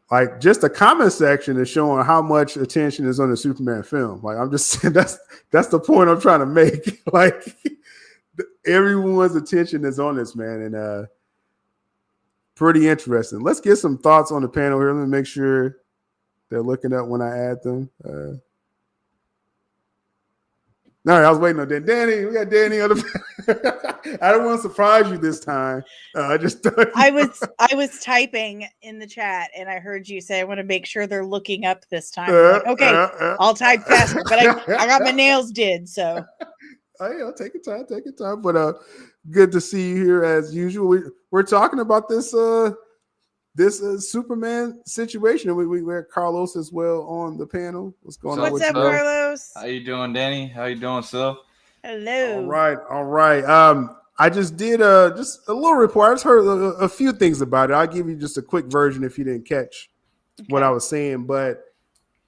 like just the comment section is showing how much attention is on the Superman film. Like I'm just saying that's the point I'm trying to make. Like everyone's attention is on this, man, and pretty interesting. Let's get some thoughts on the panel here. Let me make sure they're looking up when I add them. No, I was waiting on Danny. We got Danny on the. I don't want to surprise you this time. I just thought I was typing in the chat and I heard you say I want to make sure they're looking up this time. Like, okay, I'll type faster, but I got my nails did so. Oh yeah, take your time. But good to see you here as usual. We're talking about this Superman situation. We had Carlos as well on the panel. What's going on? What's up, Carlos? How you doing, Danny? How you doing, Sil? Hello. All right. I just did just a little report. I just heard a few things about it. I'll give you just a quick version if you didn't catch what I was saying. But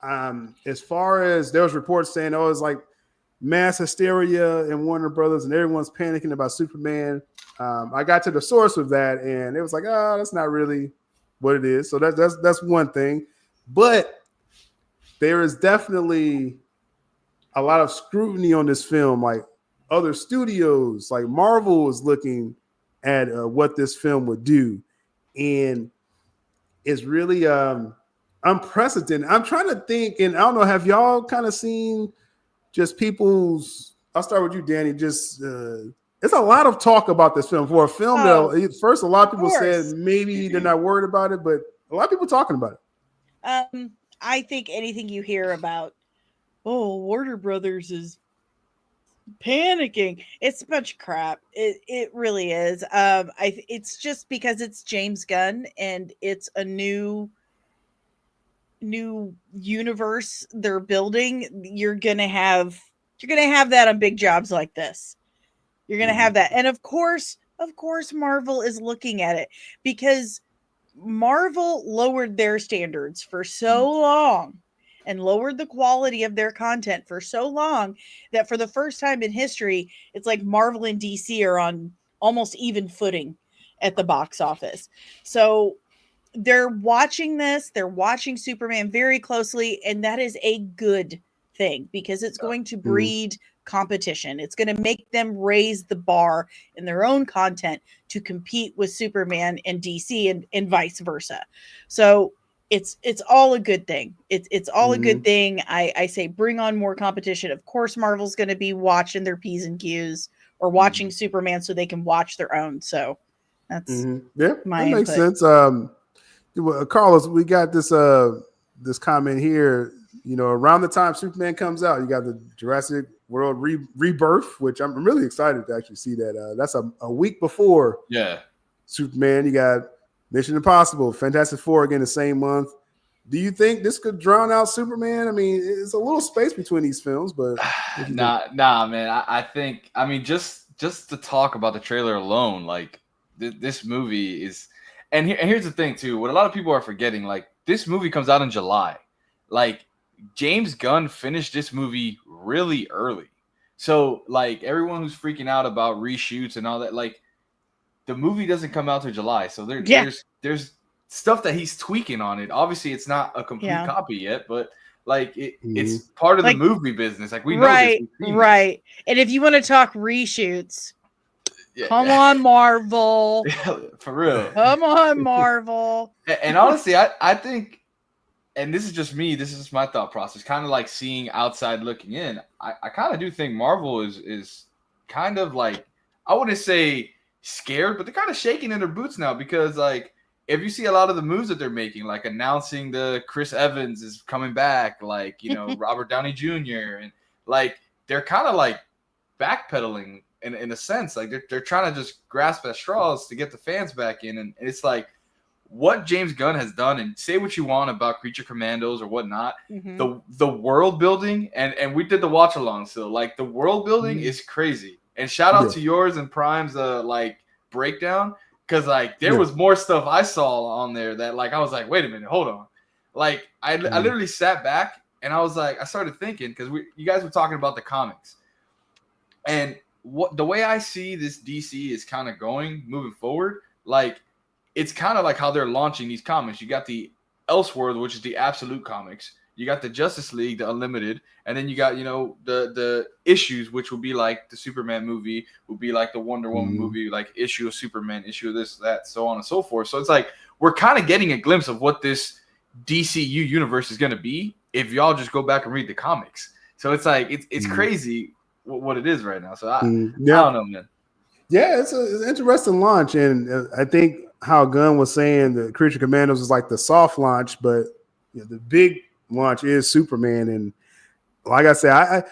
as far as there was reports saying, it's like mass hysteria in Warner Brothers and everyone's panicking about Superman. I got to the source of that, and it was like, that's not really what it is. So that's one thing. But there is definitely a lot of scrutiny on this film. Like other studios, like Marvel is looking at what this film would do. And it's really unprecedented. I'm trying to think, and I don't know, have y'all kind of seen just people's, I'll start with you, Danny, just it's a lot of talk about this film. For a film that first a lot of people said maybe they're not worried about it, but a lot of people talking about it. I think anything you hear about, Warner Brothers is panicking, it's a bunch of crap. It really is. It's just because it's James Gunn and it's a new universe they're building. You're gonna have that on big jobs like this. You're going to have that. And of course, Marvel is looking at it because Marvel lowered their standards for so long and lowered the quality of their content for so long that for the first time in history, it's like Marvel and DC are on almost even footing at the box office. So they're watching this. They're watching Superman very closely. And that is a good thing because it's going to breed competition. It's going to make them raise the bar in their own content to compete with Superman and DC and vice versa. So it's all a good thing. It's all a good thing. I say bring on more competition. Of course, Marvel's going to be watching their P's and Q's or watching Superman so they can watch their own. So that's my input. Makes sense. Carlos, we got this comment here. You know, around the time Superman comes out, you got the Jurassic World Rebirth, which I'm really excited to actually see that. That's a week before Superman. You got Mission Impossible, Fantastic Four again the same month. Do you think this could drown out Superman? I mean, it's a little space between these films, but nah, man. I think, I mean, just to talk about the trailer alone, like this movie is, and here's the thing too. What a lot of people are forgetting, like this movie comes out in July, like. James Gunn finished this movie really early. So, like, everyone who's freaking out about reshoots and all that, like, the movie doesn't come out till July. So there's stuff that he's tweaking on it. Obviously, it's not a complete copy yet, but, like, it's part of the movie business. Like, we know this. Right. And if you want to talk reshoots, come on, Marvel. For real. Come on, Marvel. And honestly, I think, and this is just me, this is my thought process, kind of like seeing outside looking in. I kind of do think Marvel is kind of like, I wouldn't say scared, but they're kind of shaking in their boots now because, like, if you see a lot of the moves that they're making, like announcing the Chris Evans is coming back, like, you know, Robert Downey Jr., and, like, they're kind of, like, backpedaling in a sense. Like, they're trying to just grasp at straws to get the fans back in, and it's like, what James Gunn has done, and say what you want about Creature Commandos or whatnot, the world building, and we did the watch along, so like the world building is crazy. And shout out to yours and Prime's like breakdown, because like there was more stuff I saw on there that like I was like, wait a minute, hold on. Like I literally sat back and I was like, I started thinking, because you guys were talking about the comics, and the way I see this DC is kind of going moving forward, like. it's kind of like how they're launching these comics. You got the Elseworld, which is the Absolute Comics. You got the Justice League, the Unlimited, and then you got, you know, the issues, which will be like the Superman movie, will be like the Wonder Woman movie, like issue of Superman, issue of this, that, so on and so forth. So it's like we're kind of getting a glimpse of what this DCU universe is going to be if y'all just go back and read the comics. So it's like it's crazy what it is right now. So I don't know, man. Yeah, it's an interesting launch, and I think how Gunn was saying the Creature Commandos is like the soft launch, but you know, the big launch is Superman. And like I said, I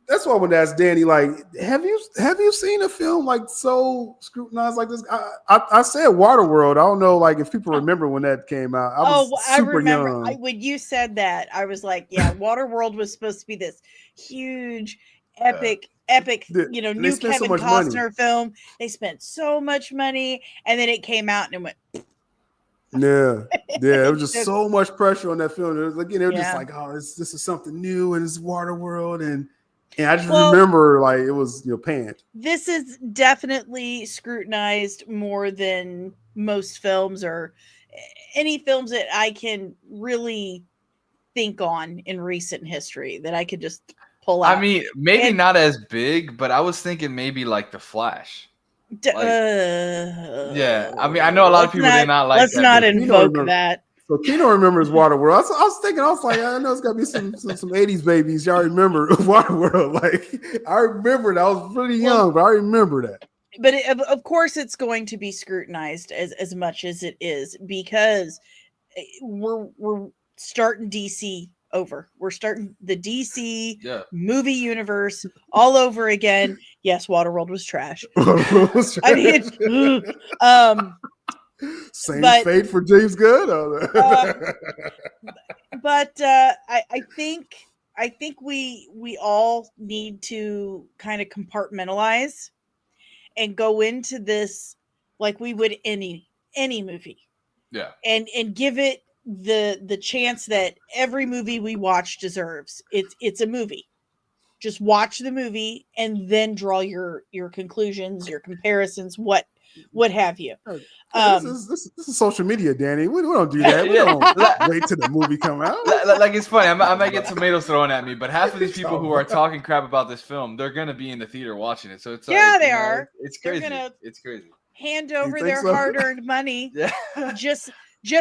that's why I wanted to ask Danny, like, have you seen a film like so scrutinized like this? I said Waterworld. I don't know, like, if people remember when that came out. I remember young. When you said that, I was like, yeah, Waterworld was supposed to be this huge, epic, you know, new Kevin Costner film. They spent so much money, and then it came out and it went. Yeah, it was just so much pressure on that film. It was, again, they were just like, oh, this is something new, and it's Waterworld, and I just remember like it was, you know, panned. This is definitely scrutinized more than most films or any films that I can really think on in recent history that I could just pull out. I mean, maybe not as big, but I was thinking maybe like The Flash. Yeah, I mean, I know a lot of people did not like. Let's not invoke that. So Kino remembers Waterworld. I was thinking, I was like, I know it's got to be some 80s babies. Y'all remember Waterworld? Like, I remember that. I was pretty young, but I remember that. But of course, it's going to be scrutinized as much as it is, because we're starting DC over. We're starting the DC movie universe all over again. Yes, Waterworld was trash. I mean, same fate for James Gunn. But I think we all need to kind of compartmentalize and go into this like we would any movie. Yeah. And give it the chance that every movie we watch deserves. It's a movie. Just watch the movie and then draw your conclusions, your comparisons, what have you. This is social media, Danny. We don't do that. We don't wait till the movie come out. Like, it's funny. I might get tomatoes thrown at me, but half of these people who are talking crap about this film, they're gonna be in the theater watching it. So it's yeah, like, they are. It's crazy. It's crazy. Hand over their hard-earned money, just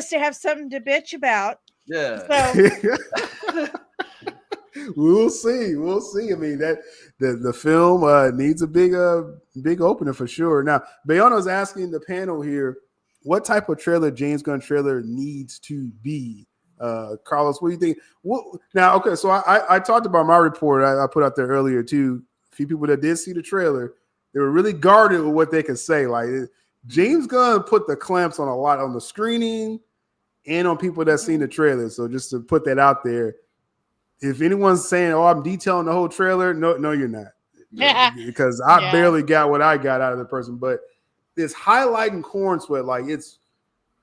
to have something to bitch about. Yeah. So. We'll see. I mean, that the film needs a big opener for sure. Now, Bayano's asking the panel here, what type of trailer James Gunn trailer needs to be? Carlos, what do you think? Now, okay, so I talked about my report I put out there earlier too. A few people that did see the trailer, they were really guarded with what they could say. Like, James Gunn put the clamps on a lot on the screening and on people that seen the trailer. So just to put that out there. If anyone's saying, "Oh, I'm detailing the whole trailer," no, you're not, because I barely got what I got out of the person. But it's highlighting Corn Sweat, like it's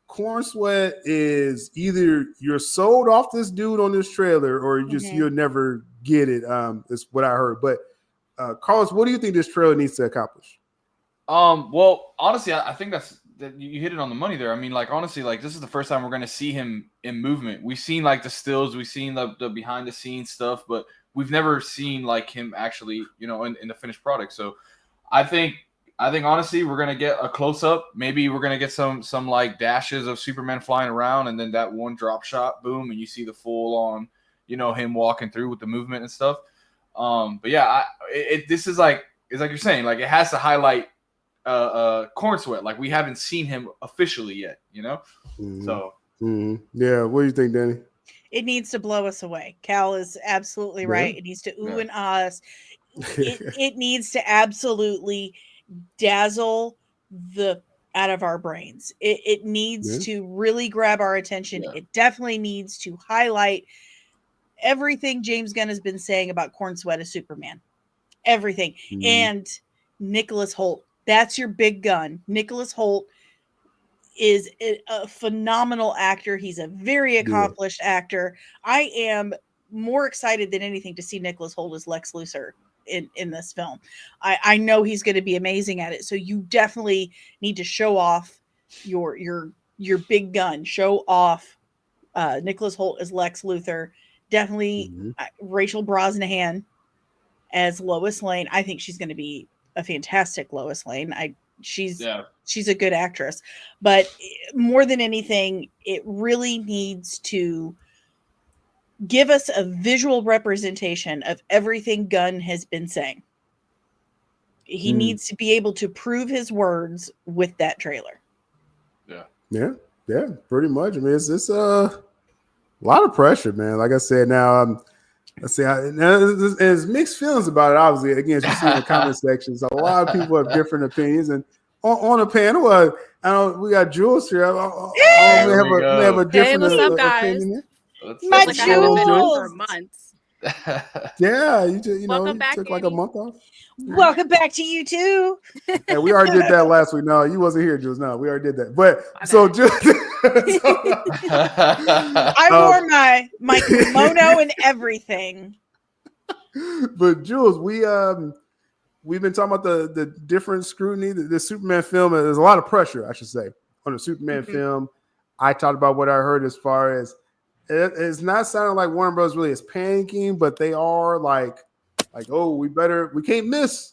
Corn Sweat is either you're sold off this dude on this trailer, or you'll never get it. Is what I heard. But Carlos, what do you think this trailer needs to accomplish? Well, honestly, I think that you hit it on the money there. I mean, like, honestly, like, this is the first time we're going to see him in movement. We've seen like the stills, we've seen the behind the scenes stuff, but we've never seen like him actually, you know, in the finished product. So I think honestly, we're going to get a close up. Maybe we're going to get some like dashes of Superman flying around, and then that one drop shot, boom, and you see the full on, you know, him walking through with the movement and stuff. But yeah, this is like, it's like you're saying, like, it has to highlight Corn Sweat, like we haven't seen him officially yet, you know. So yeah, what do you think, Danny? It needs to blow us away. Cal is absolutely right. It needs to and ah us. It needs to absolutely dazzle the out of our brains. It needs to really grab our attention. It definitely needs to highlight everything James Gunn has been saying about Corn Sweat as Superman. Everything. And Nicholas Hoult. That's your big gun. Nicholas Hoult is a phenomenal actor. He's a very accomplished actor. I am more excited than anything to see Nicholas Hoult as Lex Luthor in this film. I know he's going to be amazing at it. So you definitely need to show off your big gun. Show off Nicholas Hoult as Lex Luthor. Definitely Rachel Brosnahan as Lois Lane. I think she's going to be a fantastic Lois Lane. She's a good actress, but more than anything, it really needs to give us a visual representation of everything Gunn has been saying. He needs to be able to prove his words with that trailer. Yeah, pretty much. I mean, it's a lot of pressure, man. Like I said, now let's see. There's mixed feelings about it. Obviously, again, as you see in the comment sections, a lot of people have different opinions. And on the panel, I know we got Jules here. We have a different what's up, guys? opinion here. My like I haven't been on for Jules! months. Yeah, you Welcome back, took like a Annie. month off. Welcome back to you too. Hey, we already did that last week. No, you wasn't here, Jules. No, we already did that. But so Jules, I wore my kimono and everything. But Jules, we've been talking about the different scrutiny. The Superman film, there's a lot of pressure, I should say, on the Superman film. I talked about what I heard as far as it's not sounding like Warner Bros. Really is panicking, but they are like, oh, we can't miss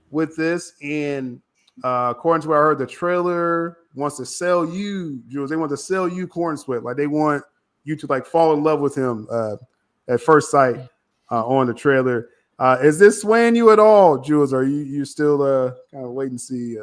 with this. And according to what I heard, the trailer wants to sell you, Jules. They want to sell you Corn Sweat. Like they want you to like fall in love with him at first sight on the trailer. Is this swaying you at all, Jules? Are you still kind of wait and see?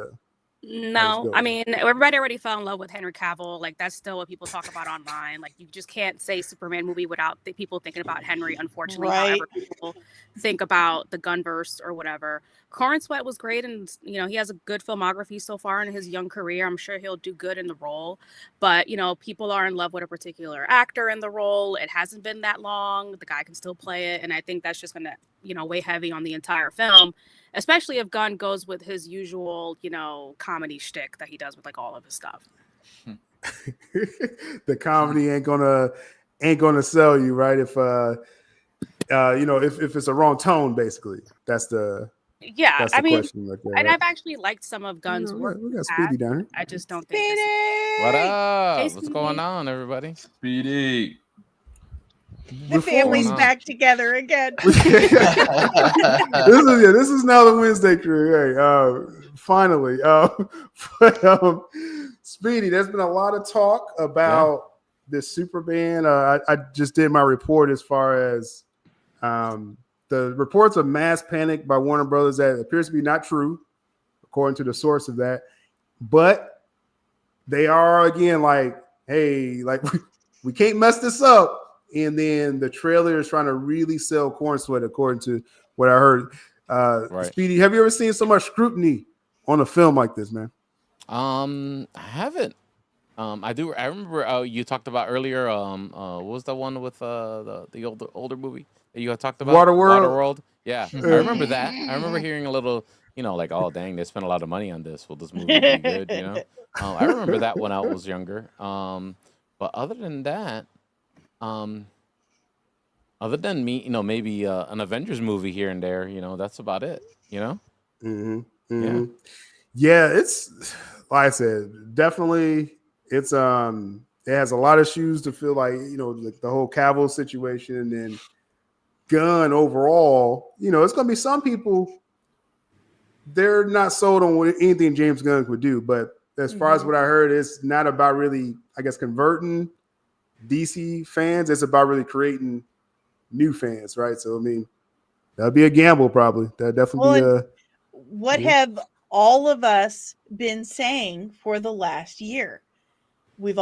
No, I mean, everybody already fell in love with Henry Cavill. Like, that's still what people talk about online. Like, you just can't say Superman movie without the people thinking about Henry, unfortunately. Right. However people think about the Gunverse or whatever. Corn Sweat was great, and, you know, he has a good filmography so far in his young career. I'm sure he'll do good in the role. But, you know, people are in love with a particular actor in the role. It hasn't been that long. The guy can still play it. And I think that's just going to, you know, weigh heavy on the entire film. Especially if Gunn goes with his usual, you know, comedy shtick that he does with like all of his stuff. The comedy ain't gonna sell you, right? If you know, if it's a wrong tone, basically, that's the I mean, question right there, and right? I've actually liked some of Gunn's work. We got Speedy down here. I just don't think. This is... What up? Hey, What's Speedy. going on, everybody? Speedy. The family's back together again. This is now the Wednesday Crew. Hey, finally. But, Speedy, there's been a lot of talk about this Superman. I just did my report as far as the reports of mass panic by Warner Brothers that appears to be not true, according to the source of that. But they are again like, hey, like we can't mess this up. And then the trailer is trying to really sell Corn Sweat, according to what I heard. Right. Speedy, have you ever seen so much scrutiny on a film like this, man? I haven't. I do. I remember you talked about earlier. What was the one with the older movie that you had talked about? Waterworld. Yeah, I remember that. I remember hearing a little, you know, like, oh dang, they spent a lot of money on this. Will this movie be good? You know, I remember that when I was younger. But other than that. Other than me, you know, maybe an Avengers movie here and there, you know, that's about it, you know? Yeah, it's like I said, definitely it has a lot of shoes to fill, like, you know, like the whole Cavill situation and then Gunn overall, you know, it's gonna be some people they're not sold on what anything James Gunn would do, but as far as what I heard, it's not about really, I guess, converting DC fans. It's about really creating new fans, right? So I mean, that'd be a gamble, probably. That definitely be what have all of us been saying for the last year? We've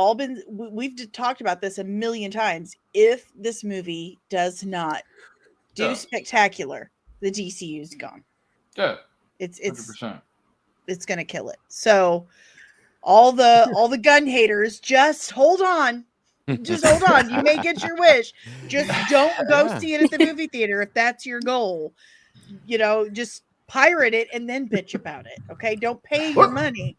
talked about this a million times. If this movie does not do spectacular, the DCU's gone. Yeah, it's 100%. It's gonna kill it. So all the Gunn haters, just hold on. Just hold on. You may get your wish. Just don't go see it at the movie theater if that's your goal. You know, just pirate it and then bitch about it. Okay, don't pay your money.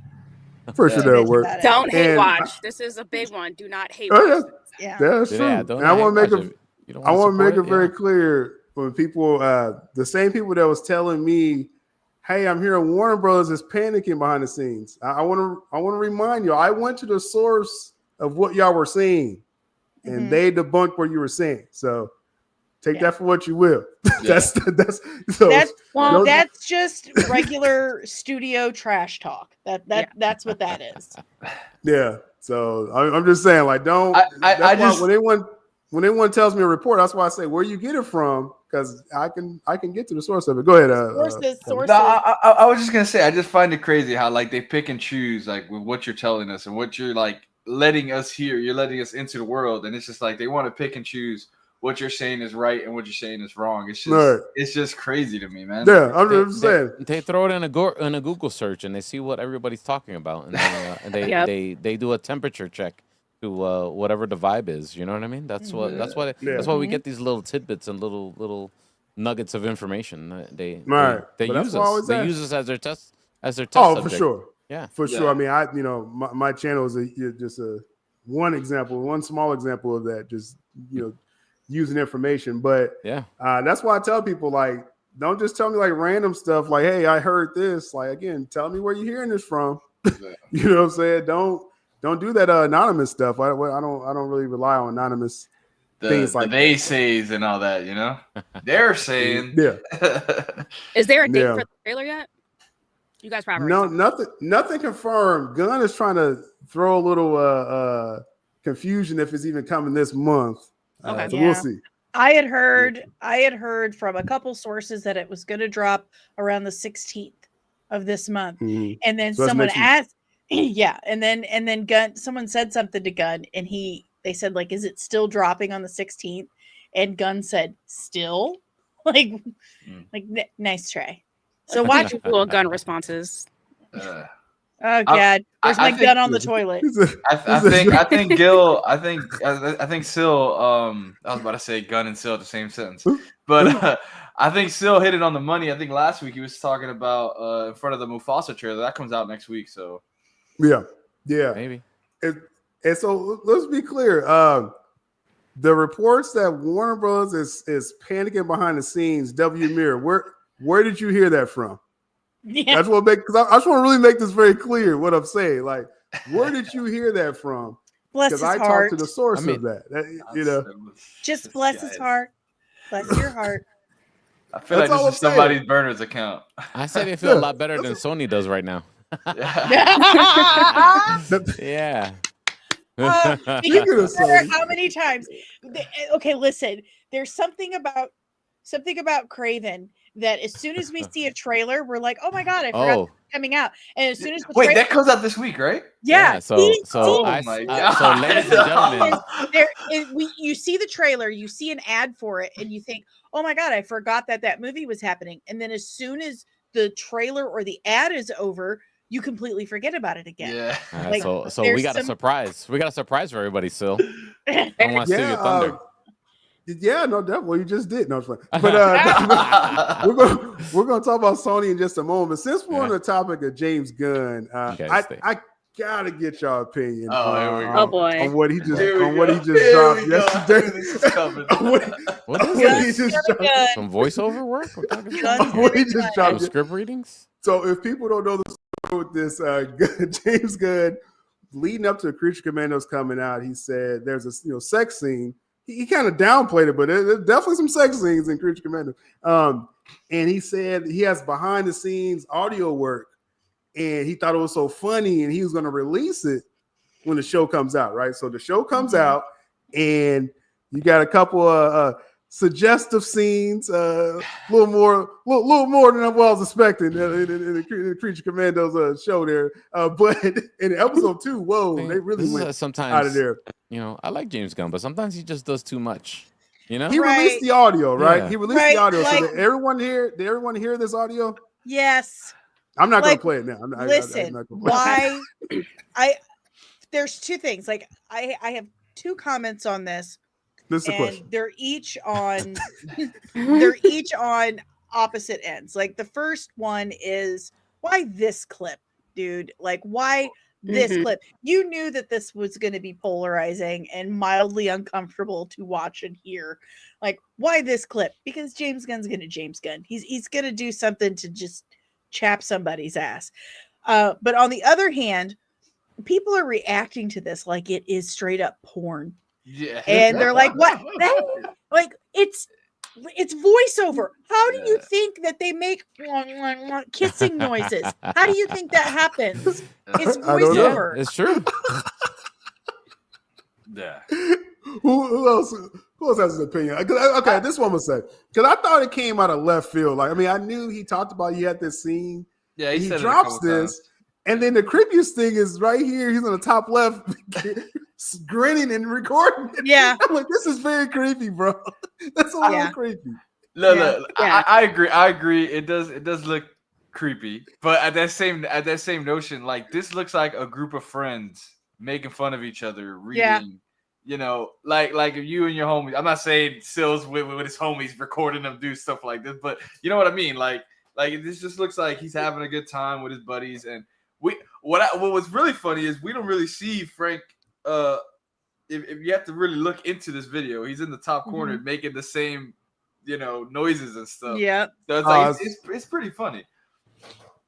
For sure, that'll work. Don't hate watch. This is a big one. Do not hate watch. Yeah, that's true. Yeah, and I want to make it very clear when people, the same people that was telling me hey, I'm hearing Warner Brothers is panicking behind the scenes. I want to remind you, I went to the source of what y'all were saying, and they debunked what you were saying. So take that for what you will. That's just regular studio trash talk. That's what that is. Yeah. So I'm just saying, like, don't. When anyone tells me a report, that's why I say, where you get it from, because I can get to the source of it. Go ahead. Sources. No, I was just gonna say, I just find it crazy how like they pick and choose like with what you're telling us and what you're like letting us hear. You're letting us into the world, and it's just like they want to pick and choose what you're saying is right and what you're saying is wrong. It's just crazy to me, man. Yeah, I'm just saying. They throw it in a Google search and they see what everybody's talking about, and they do a temperature check to whatever the vibe is. You know what I mean? That's why we get these little tidbits and little nuggets of information. They use us. They use us as their test Oh, subject. for sure. Yeah, for sure. I mean, my channel is just one small example of that. Just using information, but that's why I tell people, like, don't just tell me like random stuff like, hey, I heard this. Like, again, tell me where you're hearing this from. You know what I'm saying? Don't do that anonymous stuff. I don't really rely on anonymous things like they says and all that. They're saying. Is there a date for the trailer yet? You guys probably nothing confirmed. Gunn is trying to throw a little confusion if it's even coming this month. So we'll see. I had heard from a couple sources that it was going to drop around the 16th of this month, and then someone asked, and then Gunn, someone said something to Gunn, and they said, like, is it still dropping on the 16th? And Gunn said, still, like nice try. So watch Google Gunn responses. Oh God! Where's my gun on the toilet? I think Gil. I think Sil. I was about to say Gunn and Sil at the same sentence, but I think Sil hit it on the money. I think last week he was talking about in front of the Mufasa trailer that comes out next week. So yeah, maybe. And so let's be clear. The reports that Warner Bros. is panicking behind the scenes. W. Mirror, where did you hear that from? Yeah. That's what because I just want to really make this very clear what I'm saying. Like, where did you hear that from? Bless his I heart. talked to the source of that. Just bless his heart. Bless your heart. I feel like this is somebody's burner's account. I say they feel a lot better than Sony does right now. Yeah. How many times? Okay, listen. There's something about Craven that as soon as we see a trailer, we're like, oh my God, I forgot it's coming out. And as soon as that comes out this week, right? Yeah. So ladies and gentlemen, you see the trailer, you see an ad for it, and you think, oh my God, I forgot that movie was happening. And then as soon as the trailer or the ad is over, you completely forget about it again. Yeah. So we got a surprise. We got a surprise for everybody, Sil. I don't want to steal your thunder. Yeah, no, definitely. You just did. No, it's fine. But we're gonna talk about Sony in just a moment. But since we're on the topic of James What I gotta get y'all opinion on what he just dropped yesterday. What is this? Some voiceover work? What he just dropped. Some script readings. So if people don't know the story with this, James Gunn, leading up to Creature Commandos coming out, he said there's a sex scene. He kind of downplayed it, but there's definitely some sex scenes in Creature Commandos. And he said he has behind the scenes audio work, and he thought it was so funny, and he was going to release it when the show comes out, right? So the show comes out, and you got a couple of suggestive scenes, a little more than I was expecting in the Creature Commandos show there. But in episode 2, they really went sometimes out of there. I like James Gunn, but sometimes he just does too much. He released the audio, right? Yeah. He released the audio. So did everyone hear this audio? Yes. I'm not going to play it now. Listen, why? There's two things. Like I have two comments on this. This is a question. They're each on opposite ends. Like the first one is, why this clip, dude? Like, why this clip? You knew that this was going to be polarizing and mildly uncomfortable to watch and hear. Like, why this clip? Because James Gunn's going to James Gunn. He's going to do something to just chap somebody's ass. But on the other hand, people are reacting to this like it is straight up porn. Yeah. And they're like, what? Like, it's voiceover. How do you think that they make kissing noises? How do you think that happens? It's voiceover. Yeah, it's true. Yeah. Who else has an opinion? Okay, this one was said because I thought it came out of left field. Like, I mean, I knew he talked about he had this scene. Yeah, he said drops this, and then the creepiest thing is right here. He's on the top left, grinning and recording it. Yeah, I'm like, this is very creepy, bro. That's a little creepy. Look, I agree. It does look creepy, but at that same notion, like this looks like a group of friends making fun of each other, reading. Yeah. You know, like if you and your homies. I'm not saying Sills with his homies recording them do stuff like this, but you know what I mean. Like this just looks like he's having a good time with his buddies. And what was really funny is we don't really see Frank. If you have to really look into this video, he's in the top corner making the same, noises and stuff. Yeah, so it's like it's pretty funny.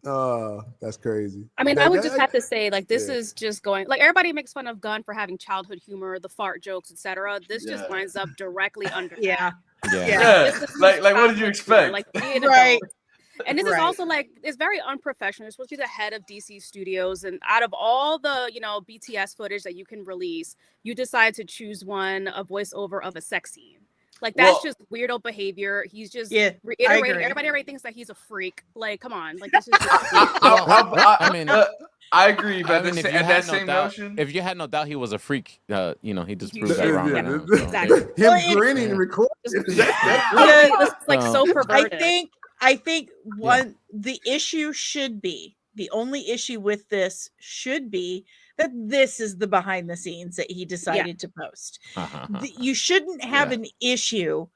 Oh, that's crazy. I mean, I would just have to say, like, this is just going, like, everybody makes fun of Gunn for having childhood humor, the fart jokes, etc. This just lines up directly under. Yeah. Like what did you expect? Like, right. And this is also like, it's very unprofessional. You're supposed to be the head of DC Studios, and out of all the BTS footage that you can release, you decide to choose a voiceover of a sex scene. Like, that's just weirdo behavior. He's just reiterating. Everybody already thinks that he's a freak. Like, come on. Like, this is just I mean, I agree, but at that same notion. If you had no doubt he was a freak, he just proved that wrong. Exactly. Him grinning and recording. It's like so perverted. I think the issue should be, the only issue with this should be that this is the behind the scenes that he decided to post. You shouldn't have an issue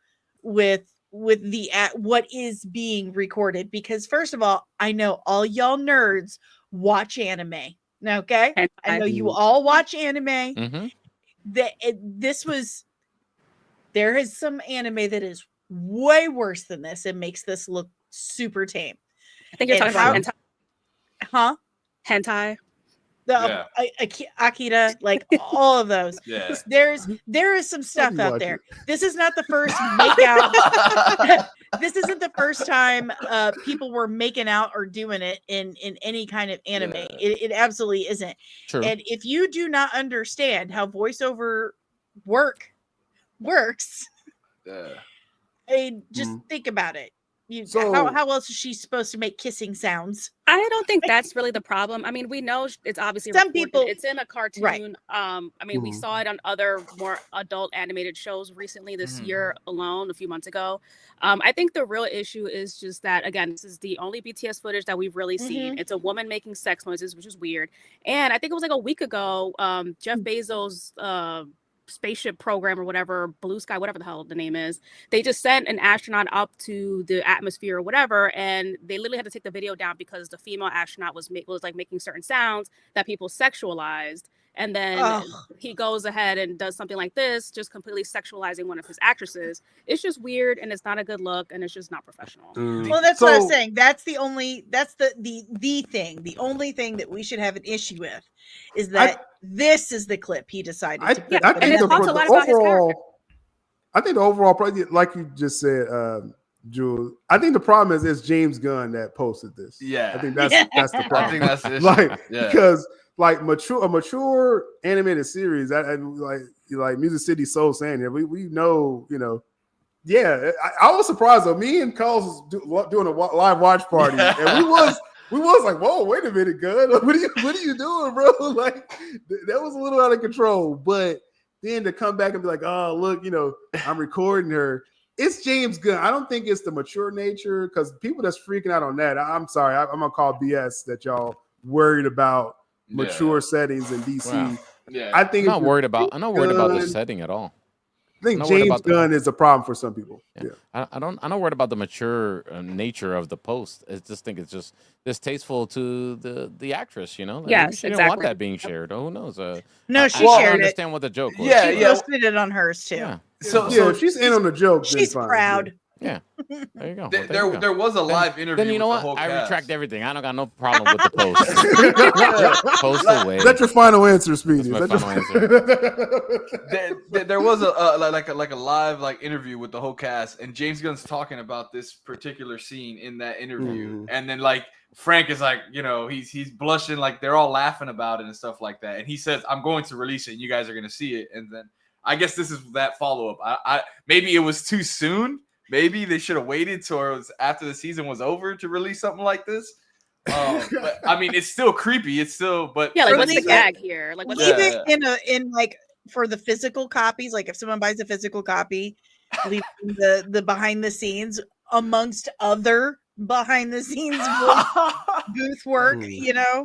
with the what is being recorded, because first of all, I know all y'all nerds watch anime. Okay, I know you all watch anime. There is some anime that is way worse than this and makes this look super tame. I think you're talking about hentai. Huh? Hentai. Akira, like all of those. Yeah. There is some stuff out there. This is not the first make out. This isn't the first time people were making out or doing it in any kind of anime. Yeah. It absolutely isn't. True. And if you do not understand how voiceover works, just think about it. How else is she supposed to make kissing sounds? I don't think that's really the problem. I mean, we know it's obviously some people. It's in a cartoon. Right. I mean, we saw it on other more adult animated shows recently this year alone, a few months ago. I think the real issue is just that, again, this is the only BTS footage that we've really seen. It's a woman making sex noises, which is weird. And I think it was like a week ago, Jeff Bezos' spaceship program or whatever, Blue Sky, whatever the hell the name is, they just sent an astronaut up to the atmosphere or whatever, and they literally had to take the video down because the female astronaut was like making certain sounds that people sexualized. And then he goes ahead and does something like this, just completely sexualizing one of his actresses. It's just weird, and it's not a good look, and it's just not professional. Well, that's what I was saying. That's the only thing. The only thing that we should have an issue with is that this is the clip he decided to put. And it talks a lot about his character. I think the overall, like you just said, Jules, I think the problem is it's James Gunn that posted this. Yeah. I think that's the problem. I think that's the issue. Because a mature animated series, and like Music City Soul saying here, we know, I was surprised though. Me and Carlos was doing a live watch party, and we was like, whoa, wait a minute, Gunn, what are you doing, bro? Like that was a little out of control. But then to come back and be like, oh, look, I'm recording her. It's James Gunn. I don't think it's the mature nature, because people that's freaking out on that, I'm sorry, I'm gonna call BS that y'all worried about mature settings in DC. Wow. Yeah, I think I'm not worried about the setting at all. I think James Gunn is a problem for some people. Yeah. I'm not worried about the mature nature of the post. I just think it's just distasteful to the actress. Like, yes, she didn't want that being shared. Who knows? No, she shared I it. understand what the joke was. She posted it on hers too. Yeah. So if she's in on the joke, she's then fine. proud. Yeah. There you go. There was a live interview. Then you know with what? the whole I cast. retract everything. I don't got no problem with the post. Post away. That's your final answer, Speedy. That's my final answer. There was a live interview with the whole cast, and James Gunn's talking about this particular scene in that interview, and then Frank is he's blushing, they're all laughing about it and stuff like that, and he says, "I'm going to release it, and you guys are going to see it." And then I guess this is that follow up. I maybe it was too soon. Maybe they should have waited till it was after the season was over to release something like this. But I mean, it's still creepy. It's still, but what's the gag here? Leave it in for the physical copies. Like if someone buys a physical copy, leave the behind the scenes amongst other behind the scenes booth work. Yeah.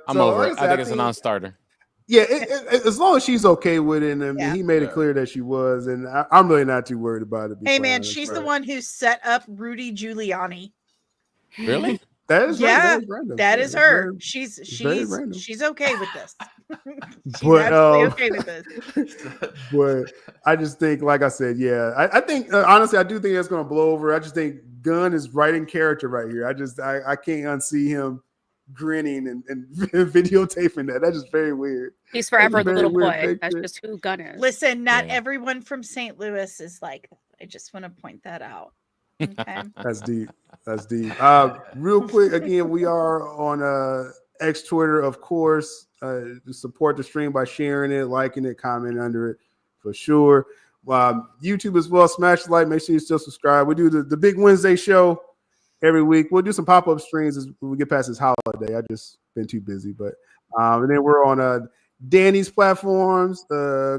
I'm over it. I think it's a non-starter. Yeah, as long as she's okay with it, and he made it clear that she was, and I'm really not too worried about it. Hey, man, she's the one who set up Rudy Giuliani. Really? That is that is her. She's okay with this. She's but, okay with this. But I just think, like I said, I think honestly, I do think it's going to blow over. I just think Gunn is writing character right here. I can't unsee him grinning and videotaping that. That's just very weird. He's forever the little boy. That's just who Gunn is. Listen, not everyone from St. Louis is like that. I just want to point that out. Okay. That's deep. Real quick, again, we are on X Twitter, of course. Support the stream by sharing it, liking it, commenting under it for sure. YouTube as well. Smash the like. Make sure you still subscribe. We do the Big Wednesday show every week. We'll do some pop-up streams as we get past this holiday. I just been too busy, but and then we're on Danny's platforms,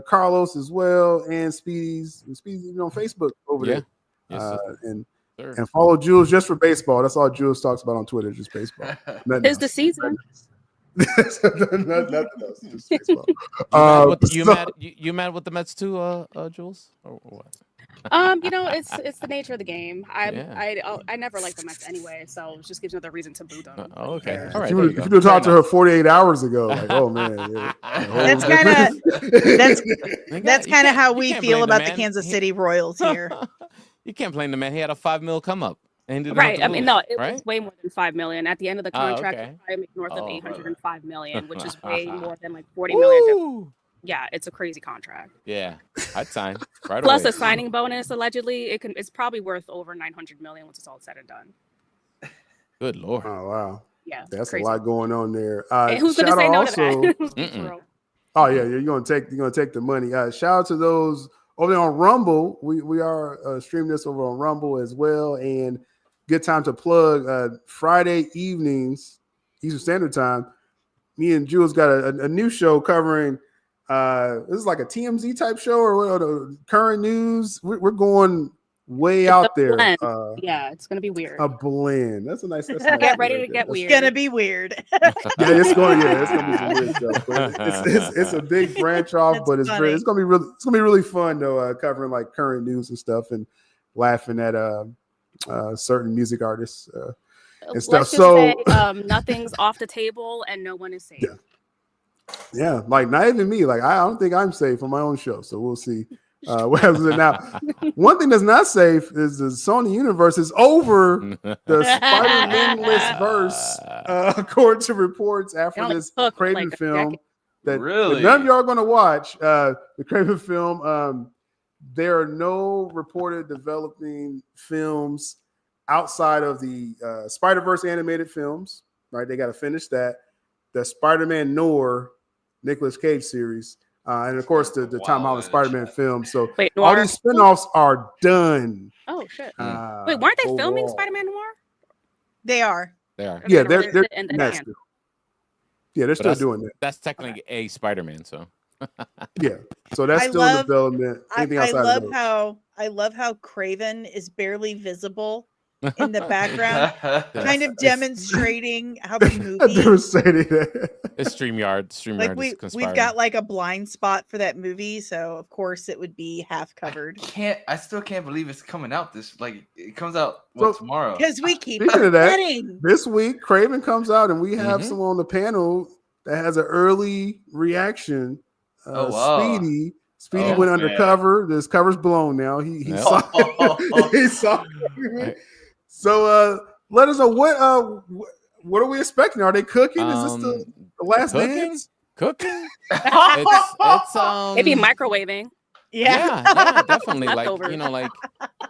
Carlos as well, and Speedy's even on Facebook over there. Yes, and follow Jules just for baseball. That's all Jules talks about on Twitter, just baseball. It's the season. Nothing else, just baseball. You mad with the Mets too, Jules? Or what? It's the nature of the game. I never like the Mets anyway, so it just gives another reason to boo them. Okay, all right. If you talked to her 48 hours ago, like, oh man, that's kind of how we feel about the Kansas City Royals here. You can't blame the man. He had a $5 million come up. Right. I mean, no, it was way more than $5 million. At the end of the contract, it probably make north of $805 million, which is way more than $40 million. Yeah, it's a crazy contract. Yeah, I'd sign. Plus away. A signing bonus, allegedly, it's probably worth over $900 million once it's all said and done. Good Lord. Oh wow. Yeah, that's crazy. A lot going on there. And who's going to say no to that? Oh yeah, you're gonna take the money. Shout out to those over there on Rumble. We are streaming this over on Rumble as well, and good time to plug Friday evenings Eastern Standard Time. Me and Jules got a new show covering. This is like a TMZ type show or current news. We're going way out there. Yeah, it's gonna be weird. A blend. That's a nice. Get ready to get weird. It's gonna be weird. It's gonna be some weird stuff. But it's a big branch off, but it's gonna be really fun though. Covering like current news and stuff and laughing at certain music artists and stuff. Say, nothing's off the table and no one is safe. Yeah, like not even me. Like I don't think I'm safe on my own show. So we'll see what happens now. One thing that's not safe is the Sony universe is over the Spider-Man-less verse, according to reports after this Craven film that none of y'all are going to watch. The Craven film. There are no reported developing films outside of the Spider-Verse animated films. Right, they got to finish that. The Spider-Man Noir Nicolas Cage series, and of course the Tom Holland Spider-Man film. So all these spinoffs are done. Oh shit! Wait, weren't they filming Spider-Man Noir? They are. Yeah, they're still doing that. That's technically a Spider-Man, so yeah. So that's still in development. I love how Craven is barely visible in the background, kind of demonstrating how the movie. It's StreamYard. Like we've got like a blind spot for that movie, so of course it would be half covered. I still can't believe it's coming out it comes out tomorrow. Because we keep forgetting. This week, Craven comes out, and we have someone on the panel that has an early reaction. Speedy. Speedy Oh, went man. undercover. This cover's blown now. He Yep. saw. He saw. Right. So let us know what are we expecting? Are they cooking? Is this the last cooking? dance? Cooking? It's Maybe microwaving. Yeah. yeah, definitely. Like Leftovers. like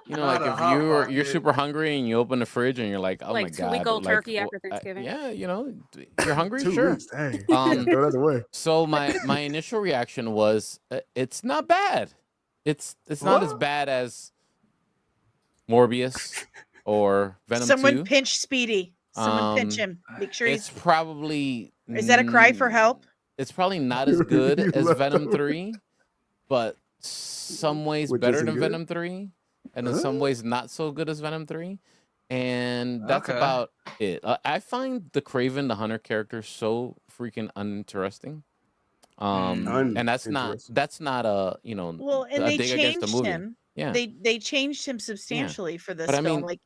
Not a if hot you're pocket. super hungry and you open the fridge and you're like, oh Like my 2 god, week old like, turkey after Thanksgiving. yeah, you're hungry, 2 sure. weeks. Dang. Um, Throw that away. So my initial reaction was, it's not bad. It's not as bad as Morbius or Venom Someone 2. pinch Speedy. Someone pinch him. Make sure It's he's. probably. Is that a cry for help? It's probably not as good You as love- Venom 3, but some ways Which better isn't than good? Venom 3, and in some ways not so good as Venom 3. And that's Okay. about it. I find the Kraven the Hunter character so freaking uninteresting. And that's not a Well, and a they dig against the changed movie. him. Yeah. They changed him substantially for this But I film. mean, Like,